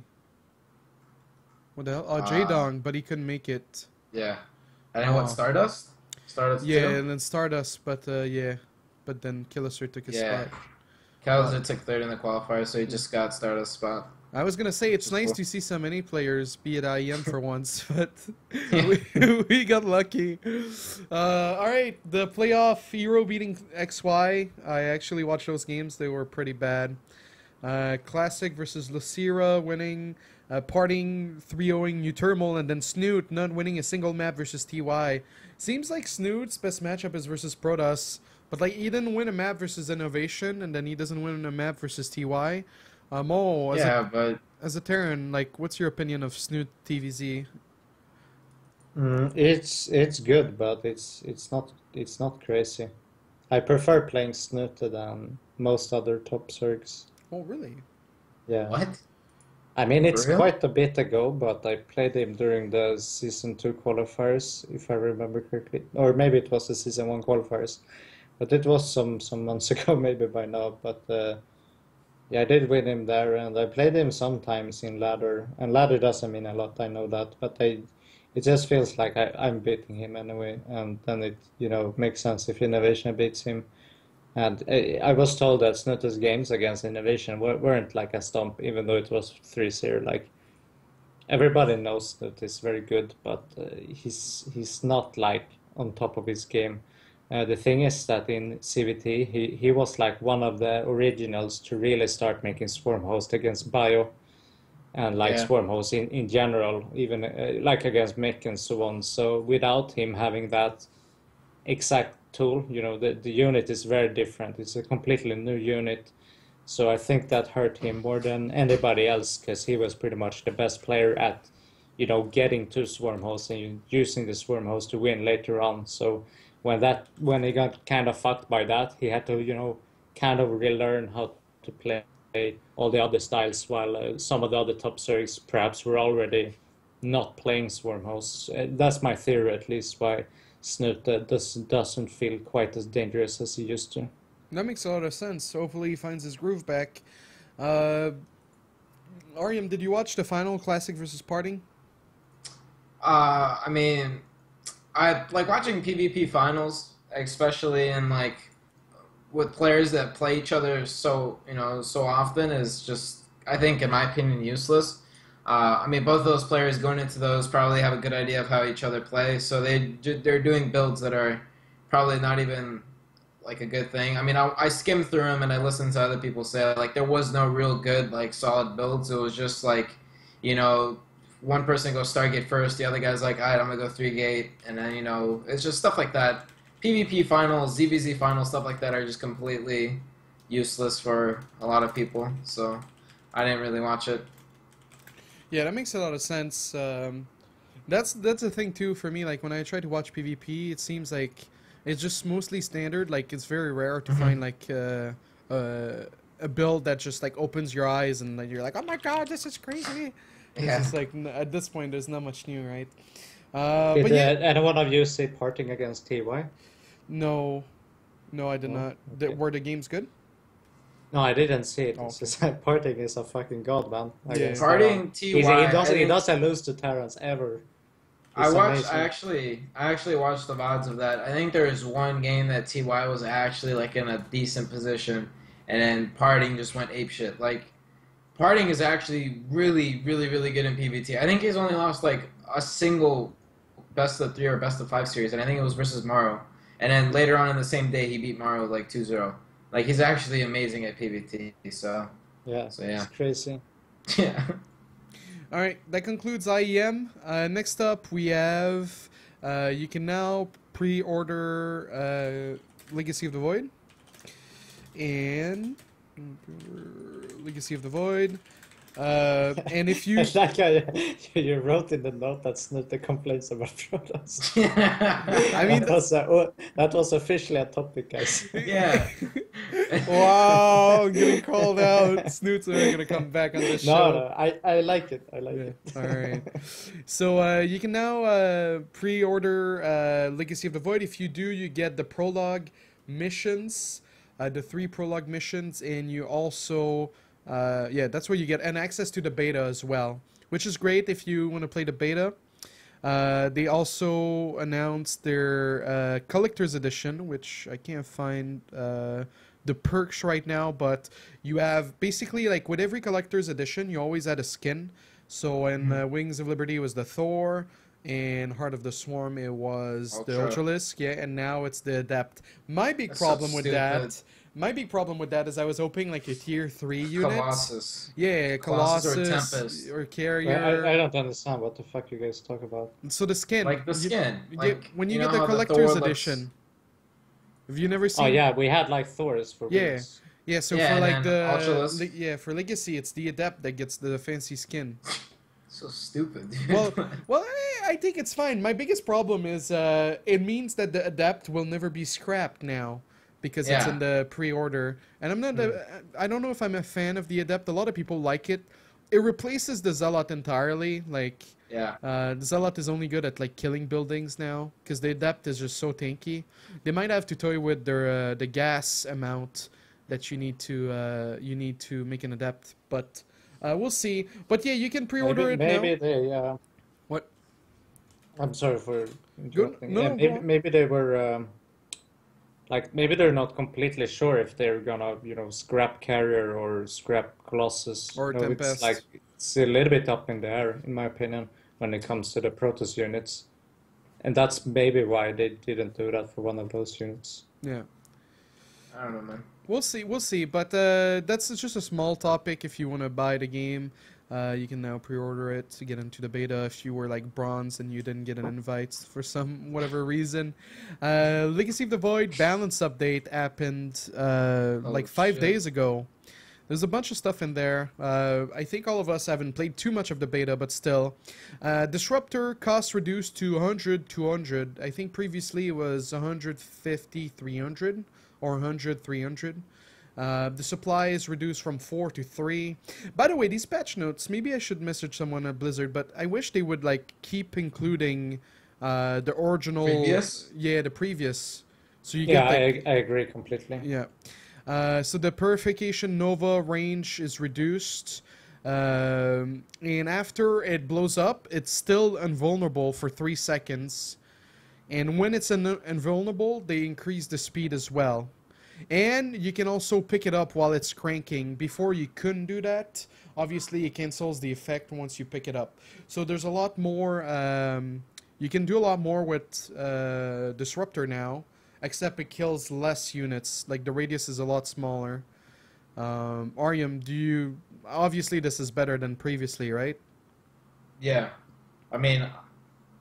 What the hell? Oh, Jaedong, but he couldn't make it. Yeah. And then what, Stardust? Stardust Yeah, too? and then Stardust, but yeah. But then Kellisur took his spot. Kellisur took third in the qualifier, so he just got Stardust spot. I was gonna say it's nice to see some NA players be at IEM for once, but we got lucky. All right, the playoff Eero beating XY. I actually watched those games; they were pretty bad. Classic versus Lucira winning, parting 3-0ing Utermal, and then Snoot not winning a single map versus TY. Seems like Snoot's best matchup is versus Protoss, but like he didn't win a map versus Innovation, and then he doesn't win a map versus TY. Mo, as a Terran, like, what's your opinion of Snoot TVZ? It's good, but it's not crazy. I prefer playing Snoot than most other top Zergs. Oh, really? Yeah. What? I mean, it's For real? quite a bit ago, but I played him during the Season 2 qualifiers, if I remember correctly. Or maybe it was the Season 1 qualifiers. But it was some months ago, maybe by now. But Yeah, I did win him there, and I played him sometimes in ladder. And ladder doesn't mean a lot, I know that, but it just feels like I'm beating him anyway, and then it makes sense if Innovation beats him. And I was told that Snutter's games against Innovation weren't like a stomp, even though it was 3-0. Like everybody knows that he's very good, but he's not like on top of his game. The thing is that in CVT, he was like one of the originals to really start making Swarm Host against Bio and like Swarm Host in general, even like against Mech and so on. So without him having that exact tool, the unit is very different. It's a completely new unit. So I think that hurt him more than anybody else because he was pretty much the best player at, getting to Swarm Host and using the Swarm Host to win later on. So when he got kind of fucked by that, he had to, kind of relearn how to play all the other styles while some of the other top series perhaps were already not playing Swarm Hosts. That's my theory, at least, why Snoot doesn't feel quite as dangerous as he used to. That makes a lot of sense. Hopefully he finds his groove back. Ariam, did you watch the final Classic versus Parting? I mean, I like watching PvP finals, especially in like with players that play each other so often is just, I think, in my opinion, useless. I mean, both of those players going into those probably have a good idea of how each other play, so they're doing builds that are probably not even like a good thing. I mean, I skimmed through them and I listened to other people say like there was no real good like solid builds. It was just like, one person goes Stargate first, the other guy's like, alright, I'm gonna go 3-gate, and then it's just stuff like that. PvP finals, ZVZ finals, stuff like that are just completely useless for a lot of people. So I didn't really watch it. Yeah, that makes a lot of sense. That's a thing too for me. Like when I try to watch PvP, it seems like it's just mostly standard. Like it's very rare to find like a build that just like opens your eyes and like, you're like, oh my god, this is crazy. Yeah. It's just like at this point, there's not much new, right? Did but yeah, any one of you see Parting against TY? no, I did not. Okay. Were the games good? No, I didn't see it. Okay. It's just like Parting is a fucking god, man. Against Parting Terran. TY. He doesn't lose to Terrans ever. I It's watched. amazing. I actually watched the VODs of that. I think there was one game that TY was actually like in a decent position, and then Parting just went apeshit. Like, Parting is actually really, really, really good in PvT. I think he's only lost like a single best of 3 or best of 5 series, and I think it was versus Maro. And then later on in the same day, he beat Maro like 2-0. Like, he's actually amazing at PvT. So yeah. It's crazy. Yeah. All right, that concludes IEM. Next up, we have you can now pre-order Legacy of the Void and Legacy of the Void. And if you Like you wrote in the note that Snooty complains about products. I mean, that was officially a topic, guys. Yeah. wow, getting called out. Snoots are gonna come back on this show. No, I like it. I like it. All right. So you can now pre-order Legacy of the Void. If you do, you get the prologue missions, the 3 prologue missions, and you also that's where you get and access to the beta as well, which is great if you want to play the beta. They also announced their collector's edition, which I can't find the perks right now, but you have basically like with every collector's edition, you always add a skin. So in Wings of Liberty it was the Thor, and Heart of the Swarm it was the Ultralisk, and now it's the Adept. My big problem with that is I was hoping like a tier 3 unit. Colossus. Yeah, Colossus or Colossus Tempest. or Carrier. I don't understand what the fuck you guys talk about. So the skin. Like the skin. When you get know the how collector's Thor edition. Have you never seen? Oh yeah, we had like Thor's for Yeah. wings. Yeah, so Yeah, for and like then Ultralisk. for Legacy, it's the Adept that gets the fancy skin. So stupid, dude. Well, I think it's fine. My biggest problem is it means that the Adept will never be scrapped now because it's in the pre-order. And I'm not. I don't know if I'm a fan of the Adept. A lot of people like it. It replaces the Zealot entirely. Like, the Zealot is only good at like killing buildings now because the Adept is just so tanky. They might have to toy with their the gas amount that you need to make an adapt. But we'll see. But yeah, you can pre-order it now. Maybe they. What? I'm sorry for interrupting. No, Yeah, no, go maybe on. maybe they were like maybe they're not completely sure if they're gonna scrap Carrier or scrap Colossus. Or It's Tempest. like it's a little bit up in the air in my opinion when it comes to the Protoss units, and that's maybe why they didn't do that for one of those units. Yeah. I don't know, man. We'll see. But that's just a small topic. If you want to buy the game, you can now pre-order it to get into the beta. If you were like bronze and you didn't get an invite for some whatever reason, Legacy of the Void balance update happened like 5 shit. days ago. There's a bunch of stuff in there. I think all of us haven't played too much of the beta, but still. Disruptor cost reduced to 100, 200. I think previously it was 150, 300. Or 100, 300. The supply is reduced from 4 to 3. By the way, these patch notes, maybe I should message someone at Blizzard, but I wish they would like keep including the original... Previous? Yeah, the previous. So you Yeah, get like, I agree completely. yeah. So the Purification Nova range is reduced. And after it blows up, it's still invulnerable for 3 seconds. And when it's invulnerable, they increase the speed as well. And you can also pick it up while it's cranking. Before you couldn't do that. Obviously, it cancels the effect once you pick it up. So there's a lot more... you can do a lot more with Disruptor now. Except it kills less units. Like, the radius is a lot smaller. Arium, do you... Obviously, this is better than previously, right? Yeah. I mean,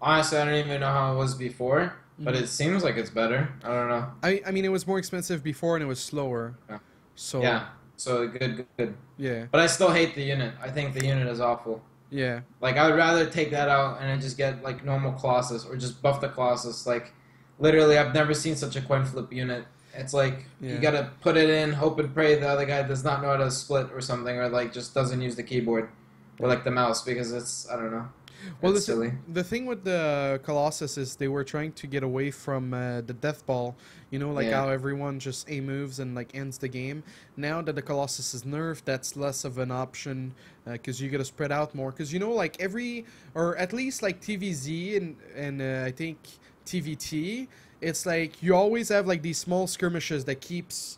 honestly, I don't even know how it was before, but it seems like it's better. I don't know. I mean, it was more expensive before and it was slower. Yeah. So... Yeah. So good. Yeah. But I still hate the unit. I think the unit is awful. Yeah. Like, I would rather take that out and then just get, like, normal Colossus or just buff the Colossus. Like, literally, I've never seen such a coin flip unit. It's like, Yeah. you gotta put it in, hope and pray the other guy does not know how to split or something, or, like, just doesn't use the keyboard or, like, the mouse, because it's, I don't know. Well, It's silly. the thing with the Colossus is they were trying to get away from the death ball. You know, like Yeah. how everyone just A moves and like ends the game. Now that the Colossus is nerfed, that's less of an option because you gotta spread out more. Because you know, like or at least like TVZ and I think TVT, it's like you always have like these small skirmishes that keeps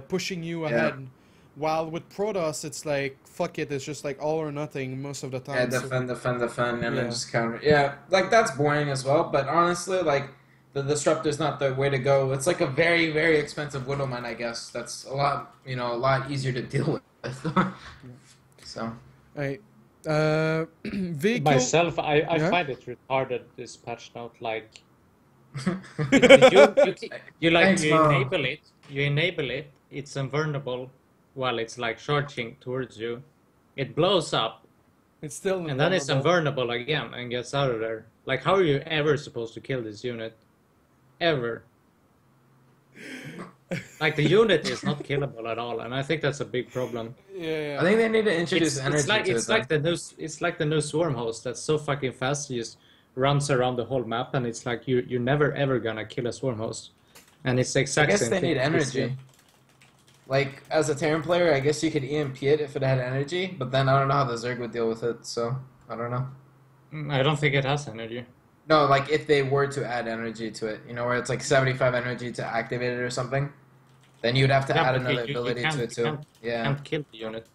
pushing you ahead. While with Protoss, it's like, fuck it, it's just like all or nothing most of the time. Yeah, defend, and Yeah. then just counter. Yeah, like, that's boring as well, but honestly, like, the Disruptor's not the way to go. It's like a very, very expensive Widowman, I guess. That's a lot easier to deal with. So. Right. Vehicle... Myself, I Yeah? find it retarded, this patch note. Like, you Thanks, Mo. enable it, it's invulnerable while it's like charging towards you. It blows up, It's still and then it's invulnerable. invulnerable again and gets out of there. Like, how are you ever supposed to kill this unit? Ever. Like, the unit is not killable at all, and I think that's a big problem. Yeah. I think they need to introduce energy It's like to it. it's like the new swarm host that's so fucking fast. It just runs around the whole map, and it's like you're never ever gonna kill a swarm host. And it's the I exact guess same they thing need with this energy. game. Like, as a Terran player, I guess you could EMP it if it had energy, but then I don't know how the Zerg would deal with it, so I don't know. I don't think it has energy. No, like, if they were to add energy to it, you know, where it's like 75 energy to activate it or something, then you'd have to Yeah, add but another you ability can't- to it you too. Yeah. Can't kill the unit,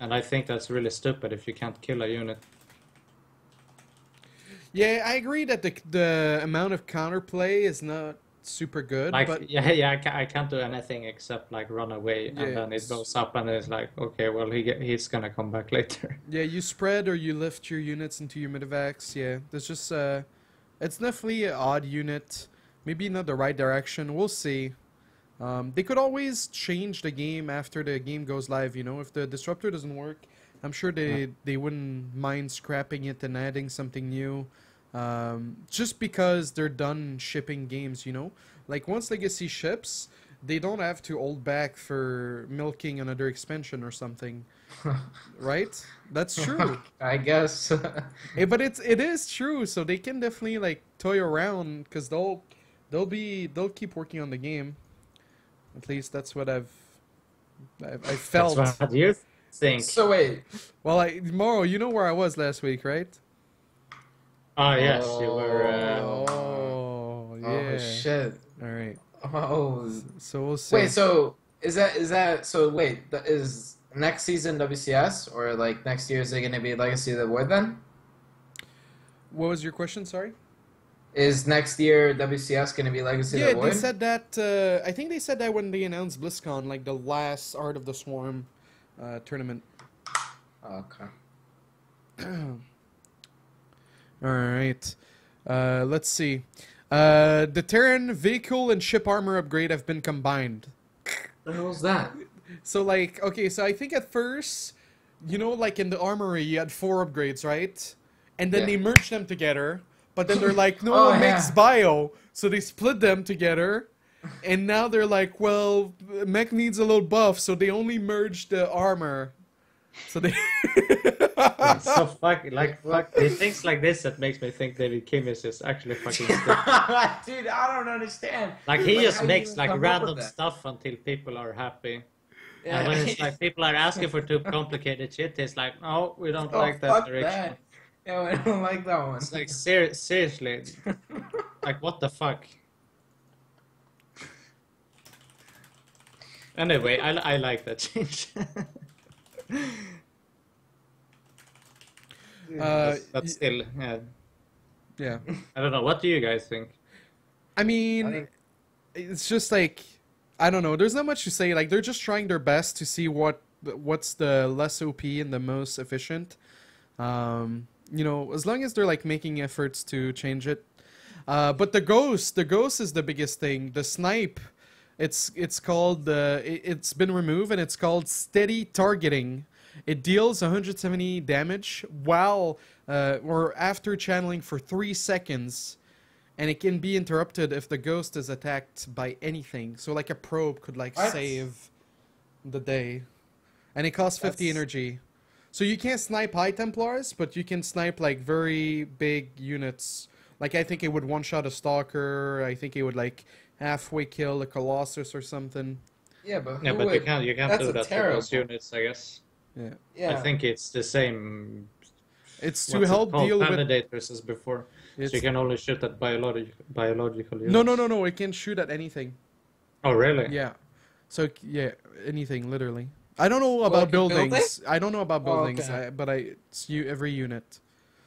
and I think that's really stupid if you can't kill a unit. Yeah, I agree that the amount of counterplay is not super good, Like, but I can't do anything except like run away, and then it Yes. goes up, and it's like, okay, well, he's gonna come back later. yeah, you spread or you lift your units into your medevacs. Yeah, there's just it's definitely an odd unit. Maybe not the right direction. We'll see. They could always change the game after the game goes live. You know, if the disruptor doesn't work, I'm sure they wouldn't mind scrapping it and adding something new. Just because they're done shipping games, you know? Like, once Legacy ships, they don't have to hold back for milking another expansion or something. Right? That's true. I guess. But it is true, so they can definitely, like, toy around, because they'll keep working on the game. At least that's what I've I That's felt. what you think. So wait. Well, Moro, you know where I was last week, right? Oh yes, you were. Oh, yeah. Oh shit. All right. Oh. So we'll see. Wait. So is that? So wait. Is next season WCS or like next year is it gonna be Legacy of the Void then? What was your question? Sorry. Is next year WCS gonna be Legacy of the Yeah, Void? they said that. I think they said that when they announced BlizzCon, like the last Art of the Swarm tournament. Okay. All right. Let's see. The Terran vehicle and ship armor upgrade have been combined. The hell's that? So, like, okay, so I think at first, you know, like in the armory, you had 4 upgrades, right? And then Yeah. they merged them together. But then they're like, no Oh, one makes yeah. bio. So they split them together. And now they're like, well, mech needs a little buff. So they only merged the armor. So they... It's so fuck. The things like this that makes me think David Kim is just actually fucking stupid. Dude, I don't understand. Like he just how you makes even like come up with random that? stuff until people are happy. Yeah. And when it's like people are asking for too complicated shit, it's like, no, we don't Oh, like that fuck direction. that. Yeah, I don't like that one. It's like seriously, like what the fuck? Anyway, I like that change. But still, yeah. yeah. I don't know. What do you guys think? I mean, I think- it's just like, I don't know. There's not much to say. Like, they're just trying their best to see what's the less OP and the most efficient. You know, as long as they're like making efforts to change it. But the ghost is the biggest thing. The snipe, it's called it's been removed and it's called steady targeting. It deals 170 damage while or after channeling for 3 seconds, and it can be interrupted if the ghost is attacked by anything. So like a probe could like What? save the day, and it costs 50 That's- energy. So you can't snipe High Templars, but you can snipe like very big units. Like I think it would one-shot a Stalker. I think it would like halfway kill a Colossus or something. Yeah, but Yeah, who but would... you can't That's do a that for terrible... those units, I guess. Yeah, Yeah. I think it's the same. it's to What's it help called? deal with. Candidators as before. So It's... you can only shoot at biological units. No. It can shoot at anything. Oh really? Yeah. So yeah, anything literally. I don't know Like about a building? buildings. I don't know about Oh, buildings, okay. but it's every unit.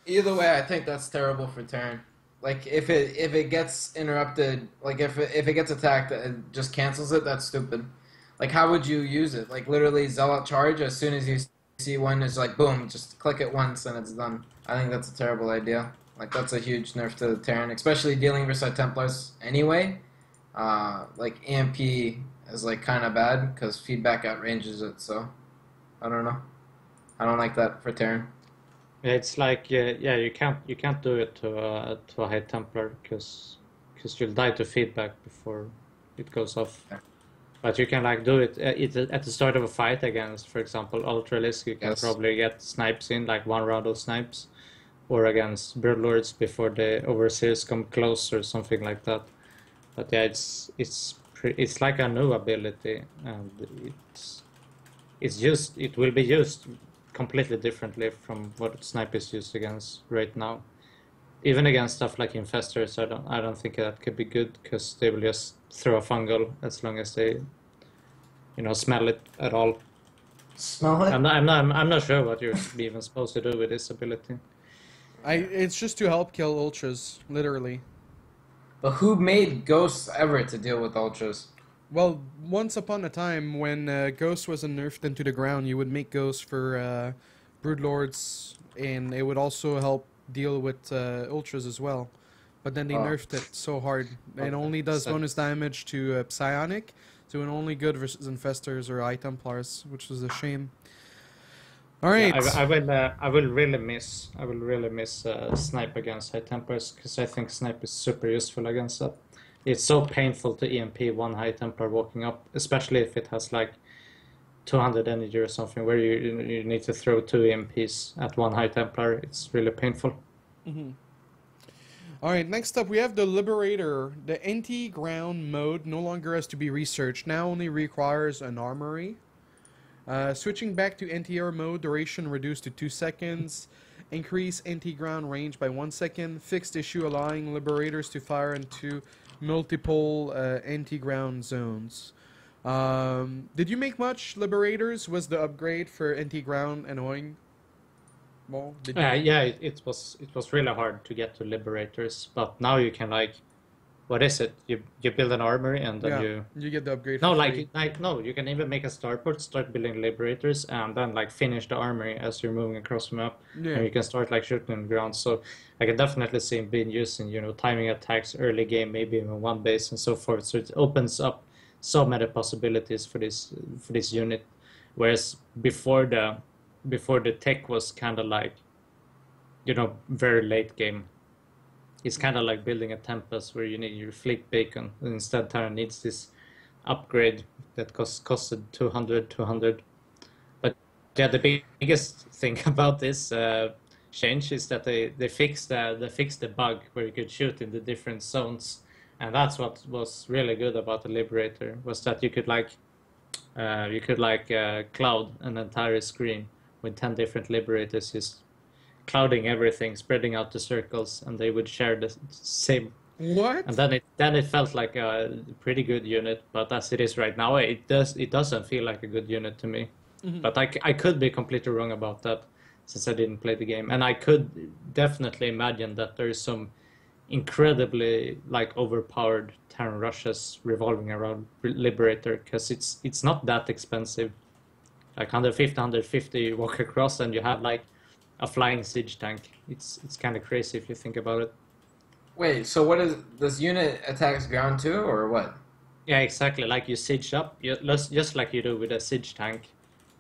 Either way, I think that's terrible for Terran. Like if it gets interrupted, like if it gets attacked and just cancels it, that's stupid. Like how would you use it? Like literally Zealot charge as soon as you see one, it's like boom, just click it once and it's done. I think that's a terrible idea. Like that's a huge nerf to the Terran, especially dealing versus Templars anyway. Like EMP is like kind of bad because feedback outranges it. So I don't know. I don't like that for Terran. Yeah, it's like you can't do it to a High Templar because you'll die to feedback before it goes off. Yeah. But you can like do it at the start of a fight against, for example, Ultralisk. You can Yes. probably get snipes in, like 1 round of snipes, or against Broodlords before the Overseers come close or something like that. But yeah, it's like a new ability, and it will be used completely differently from what snipe is used against right now. Even against stuff like infestors, I don't think that could be good because they will just throw a fungal as long as they, smell it at all. Smell it? I'm not sure what you're even supposed to do with this ability. It's just to help kill ultras, literally. But who made ghosts ever to deal with ultras? Well, once upon a time, when Ghost wasn't nerfed into the ground, you would make Ghost for Broodlords, and it would also help deal with Ultras as well. But then they nerfed it so hard. It only does bonus damage to Psionic, so it only good versus Infestors or Eye Templars, which is a shame. All right. Yeah, I will really miss Snipe against High Templars because I think Snipe is super useful against that. It's so painful to EMP one High Templar walking up, especially if it has like 200 energy or something where you need to throw 2 EMPs at one High Templar. It's really painful. Mm-hmm. All right, next up we have the Liberator. The anti-ground mode no longer has to be researched. Now only requires an armory. Switching back to anti-air mode, duration reduced to 2 seconds. Increase anti-ground range by 1 second. Fixed issue allowing liberators to fire into multiple anti-ground zones. Did you make much liberators? Was the upgrade for anti-ground annoying? Well, did you... Yeah, it was really hard to get to liberators, but now you can like, what is it? You build an armory and then you get the upgrade. No, for like free. no, you can even make a starport, start building liberators, and then like finish the armory as you're moving across the map, Yeah. and you can start like shooting on the ground. So I can definitely see him being used in, you know, timing attacks early game, maybe even one base and so forth. So it opens up so many possibilities for this unit, whereas before the tech was kind of like, you know, very late game. It's kind of like building a Tempest where you need your fleet beacon. And instead, Terra needs this upgrade that costed 200. But yeah, the biggest thing about this change is that they fixed the bug where you could shoot in the different zones, and that's what was really good about the Liberator, was that you could cloud an entire screen with 10 different Liberators, just clouding everything, spreading out the circles, and they would share the same. What? And then it felt like a pretty good unit, but as it is right now, it doesn't feel like a good unit to me. Mhm. But I could be completely wrong about that, since I didn't play the game, and I could definitely imagine that there is some incredibly like overpowered Terran rushes revolving around Liberator, because it's not that expensive. Like 150 you walk across and you have like a flying siege tank. It's kind of crazy if you think about it. Wait, so what is this unit attacks ground too, or what? Yeah, exactly. Like you siege up, just like you do with a siege tank,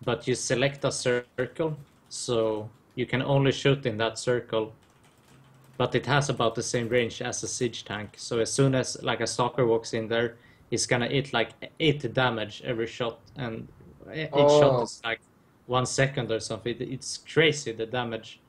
but you select a circle, so you can only shoot in that circle. But it has about the same range as a siege tank. So as soon as like a stalker walks in there, it's gonna hit like 80 damage every shot, and each shot is like 1 second or something. It's crazy, the damage.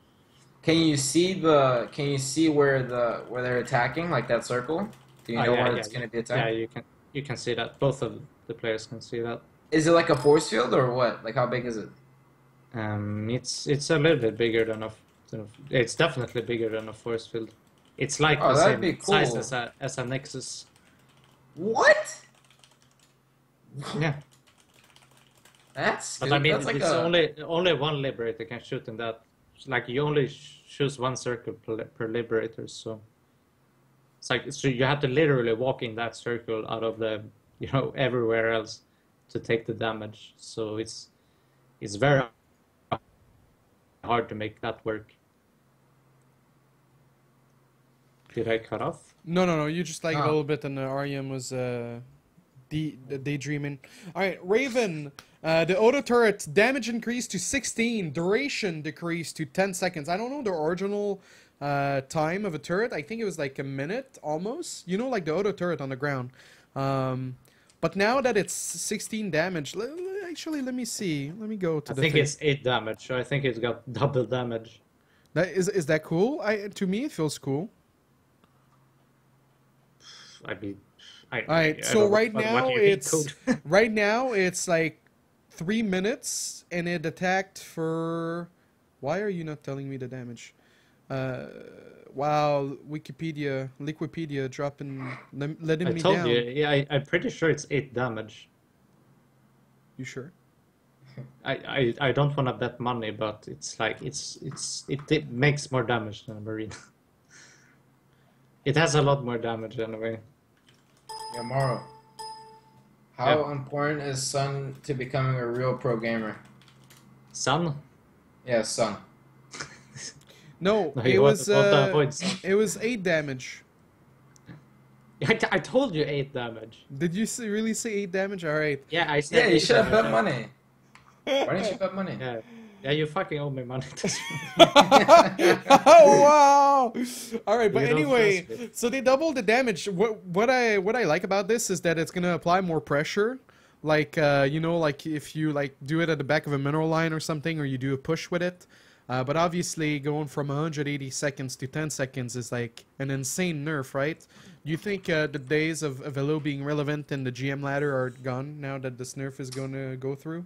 Can you see where they're attacking, like that circle? Do you know where it's gonna be attacked? Yeah, you can see that. Both of the players can see that. Is it like a force field or what? Like how big is it? It's a little bit bigger than it's definitely bigger than a force field. It's like the same size as a Nexus. What? Yeah. That's stupid. But I mean, That's like it's only one Liberator can shoot in that. Like you only choose one circle per Liberator, so it's like, so you have to literally walk in that circle out of the, you know, everywhere else to take the damage. So it's very hard to make that work. Did I cut off? No. You just like a little bit, and REM was daydreaming. All right, Raven. The auto turret damage increased to 16. Duration decreased to 10 seconds. I don't know the original time of a turret. I think it was like a minute almost. You know, like the auto turret on the ground. But now that it's 16 damage, actually, let me see. Let me go to I think it's 8 damage, so I think it's got double damage. That is that cool? To me, it feels cool. I mean, Alright, so right now it's like 3 minutes, and it attacked for. Why are you not telling me the damage? Wow, liquipedia dropping, letting me down. I told you, yeah, I'm pretty sure it's 8 damage. You sure? I don't want to bet money, but it's like it makes more damage than a Marine. It has a lot more damage anyway. Yeah, Morrow. How important is Sun to becoming a real pro gamer? Sun? Yeah, Sun. No, No, it you was want to avoid Sun. it was 8 damage. I told you 8 damage. Did you really say 8 damage? All right. Yeah, I said. Yeah, you 8 should have damage. bet money. Why didn't you bet money? Yeah, you fucking owe me money. Oh wow! All right, but You don't anyway, trust me. so they doubled the damage. What I like about this is that it's gonna apply more pressure. Like you know, like if you like do it at the back of a mineral line or something, or you do a push with it. But obviously, going from 180 seconds to 10 seconds is like an insane nerf, right? Do you think the days of Velo being relevant in the GM ladder are gone now that this nerf is going to go through?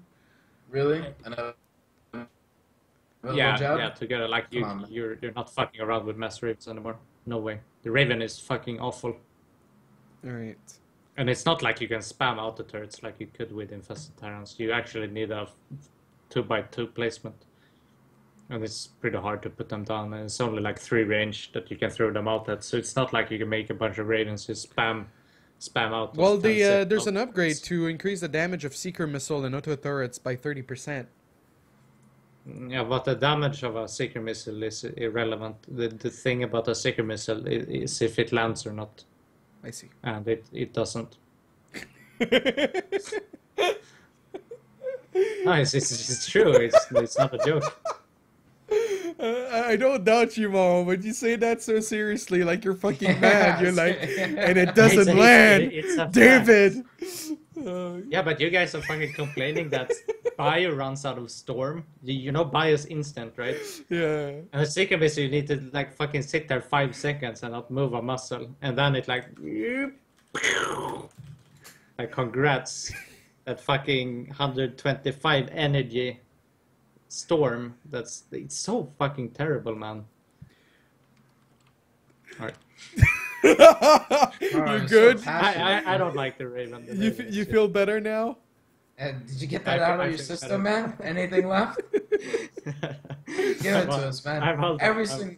Really? And Yeah, together. Like Come on, man. you're not fucking around with mass ravens anymore. No way. The raven is fucking awful. All right. And it's not like you can spam out the turrets like you could with infested tyrants. You actually need a 2x2 placement. And it's pretty hard to put them down, and it's only like 3 range that you can throw them out at. So it's not like you can make a bunch of ravens just spam out. those Well, 10 second there's an outputs. upgrade to increase the damage of Seeker Missile and auto turrets by 30%. Yeah, but the damage of a Seeker missile is irrelevant. The thing about a Seeker missile is if it lands or not, I see. and it doesn't. No, it's true. It's not a joke. I don't doubt you, Mo, but you say that so seriously, like you're fucking mad. You're like, and it doesn't land. It's a David. Yeah, but you guys are fucking complaining that Bio runs out of storm. You know Bio's instant, right? Yeah. And a Seeker missile, you need to like fucking sit there 5 seconds and not move a muscle, and then it like congrats, that fucking 125 energy storm. It's so fucking terrible, man. All right. You're good. I don't like the Raven. You feel better now? Did you get that out of your system, man? Anything left? Give it to us, man.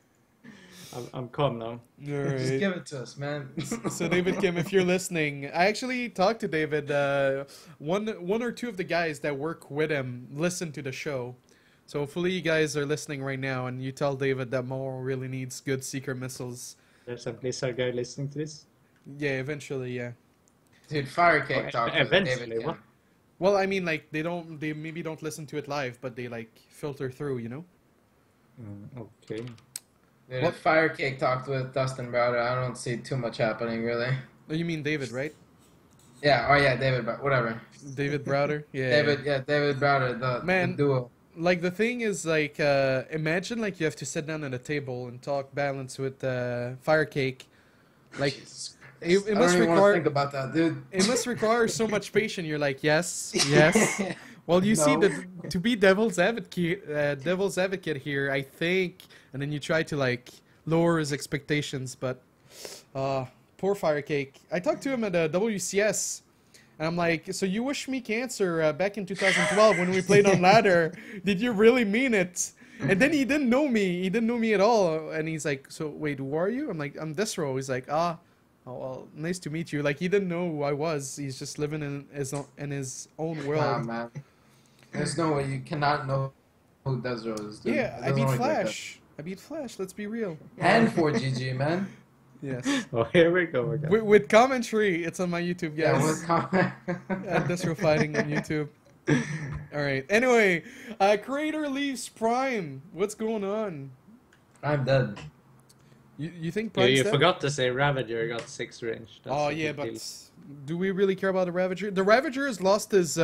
I'm calm now. All Just right. give it to us, man. So David Kim, if you're listening, I actually talked to David. One or two of the guys that work with him listen to the show. So hopefully you guys are listening right now, and you tell David that Mo really needs good Seeker missiles. There's a Blizzard guy listening to this. Yeah, eventually, yeah. Dude, Firecake talked with Eventually, David Kim. what? Well, I mean, like they maybe don't listen to it live, but they like filter through, you know. Okay. Dude, What? if Firecake talked with Dustin Browder, I don't see too much happening, really. Oh, you mean David, right? Yeah, oh yeah, David, whatever. David Browder, yeah. David Browder, the duo. Like the thing is, like, imagine like you have to sit down at a table and talk balance with Firecake. Like, Jesus it Christ. I must don't even want to require think about that, dude. it must require so much patience. You're like, yes, yes. Well, you see, No. that to be devil's advocate here, I think, and then you try to like lower his expectations, but poor Firecake. I talked to him at WCS, and I'm like, so you wish me cancer back in 2012 when we played on ladder? Did you really mean it? And then he didn't know me. He didn't know me at all, and he's like, so wait, who are you? I'm like, I'm Desro. He's like, oh, well, nice to meet you. Like, he didn't know who I was. He's just living in his own world. Nah, man. There's no way you cannot know who Desro is, dude. Yeah, It I doesn't beat work like that. Flash. I beat Flash. Let's be real. And 4GG, man. Yes. Oh, here we go again. With commentary, it's on my YouTube, Yeah, guys. with comment. Desro Fighting on YouTube. All right. Anyway, Creator leaves Prime. What's going on? I'm dead. You think You, Prime's you dead? forgot to say Ravager got 6 range. That's Oh a yeah, big but deal. do we really care about the Ravager? The Ravager has lost his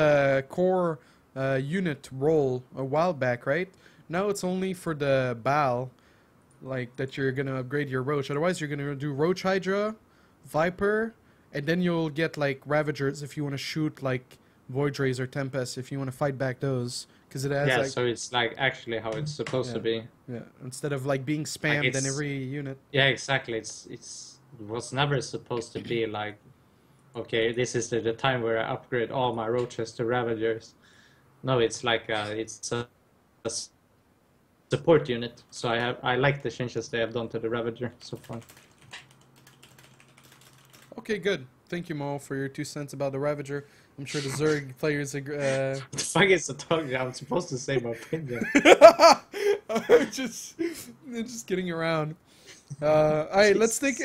core unit role a while back, right? Now it's only for the Bal, like that you're gonna upgrade your Roach. Otherwise, you're gonna do Roach Hydra, Viper, and then you'll get like Ravagers if you want to shoot like Void Rays or Tempest if you want to fight back those, because it has Yeah, like so it's like actually how it's supposed to be. yeah, instead of like being spammed in it's- every unit. Yeah, exactly. It was never supposed to be like, okay, this is the time where I upgrade all my roaches to Ravagers. No, it's like it's a support unit. So I like the changes they have done to the Ravager so far. Okay, good. Thank you, Mo, for your 2 cents about the Ravager. I'm sure the Zerg players agree. What the fuck is the talk? I'm supposed to say my opinion. just kidding around. All right, let's think.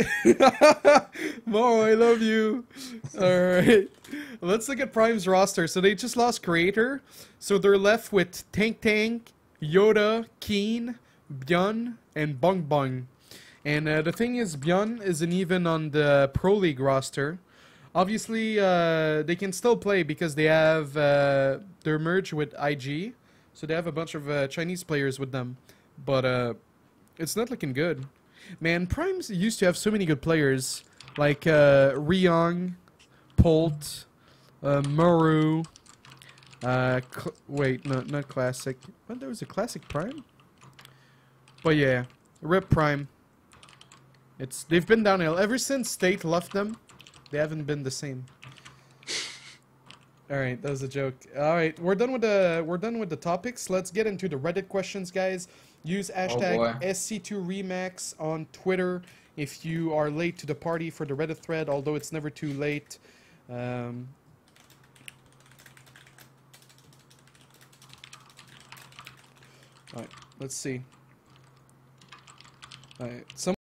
Mo, I love you. All right, let's look at Prime's roster. So they just lost Creator, so they're left with Tank, Yoda, Keen, Byun, and Bung Bung. And the thing is, Byun isn't even on the Pro League roster. Obviously, they can still play because they have they're merged with IG, so they have a bunch of Chinese players with them. But it's not looking good. Man, Primes used to have so many good players like Ryong, Polt, Muru, Wait, no, not classic. But there was a classic Prime. But yeah, Rip Prime. They've been downhill ever since State left them. They haven't been the same. All right, that was a joke. All right, we're done with the topics. Let's get into the Reddit questions, guys. Use hashtag SC2Remax on Twitter if you are late to the party for the Reddit thread. Although it's never too late. All right, let's see. All right,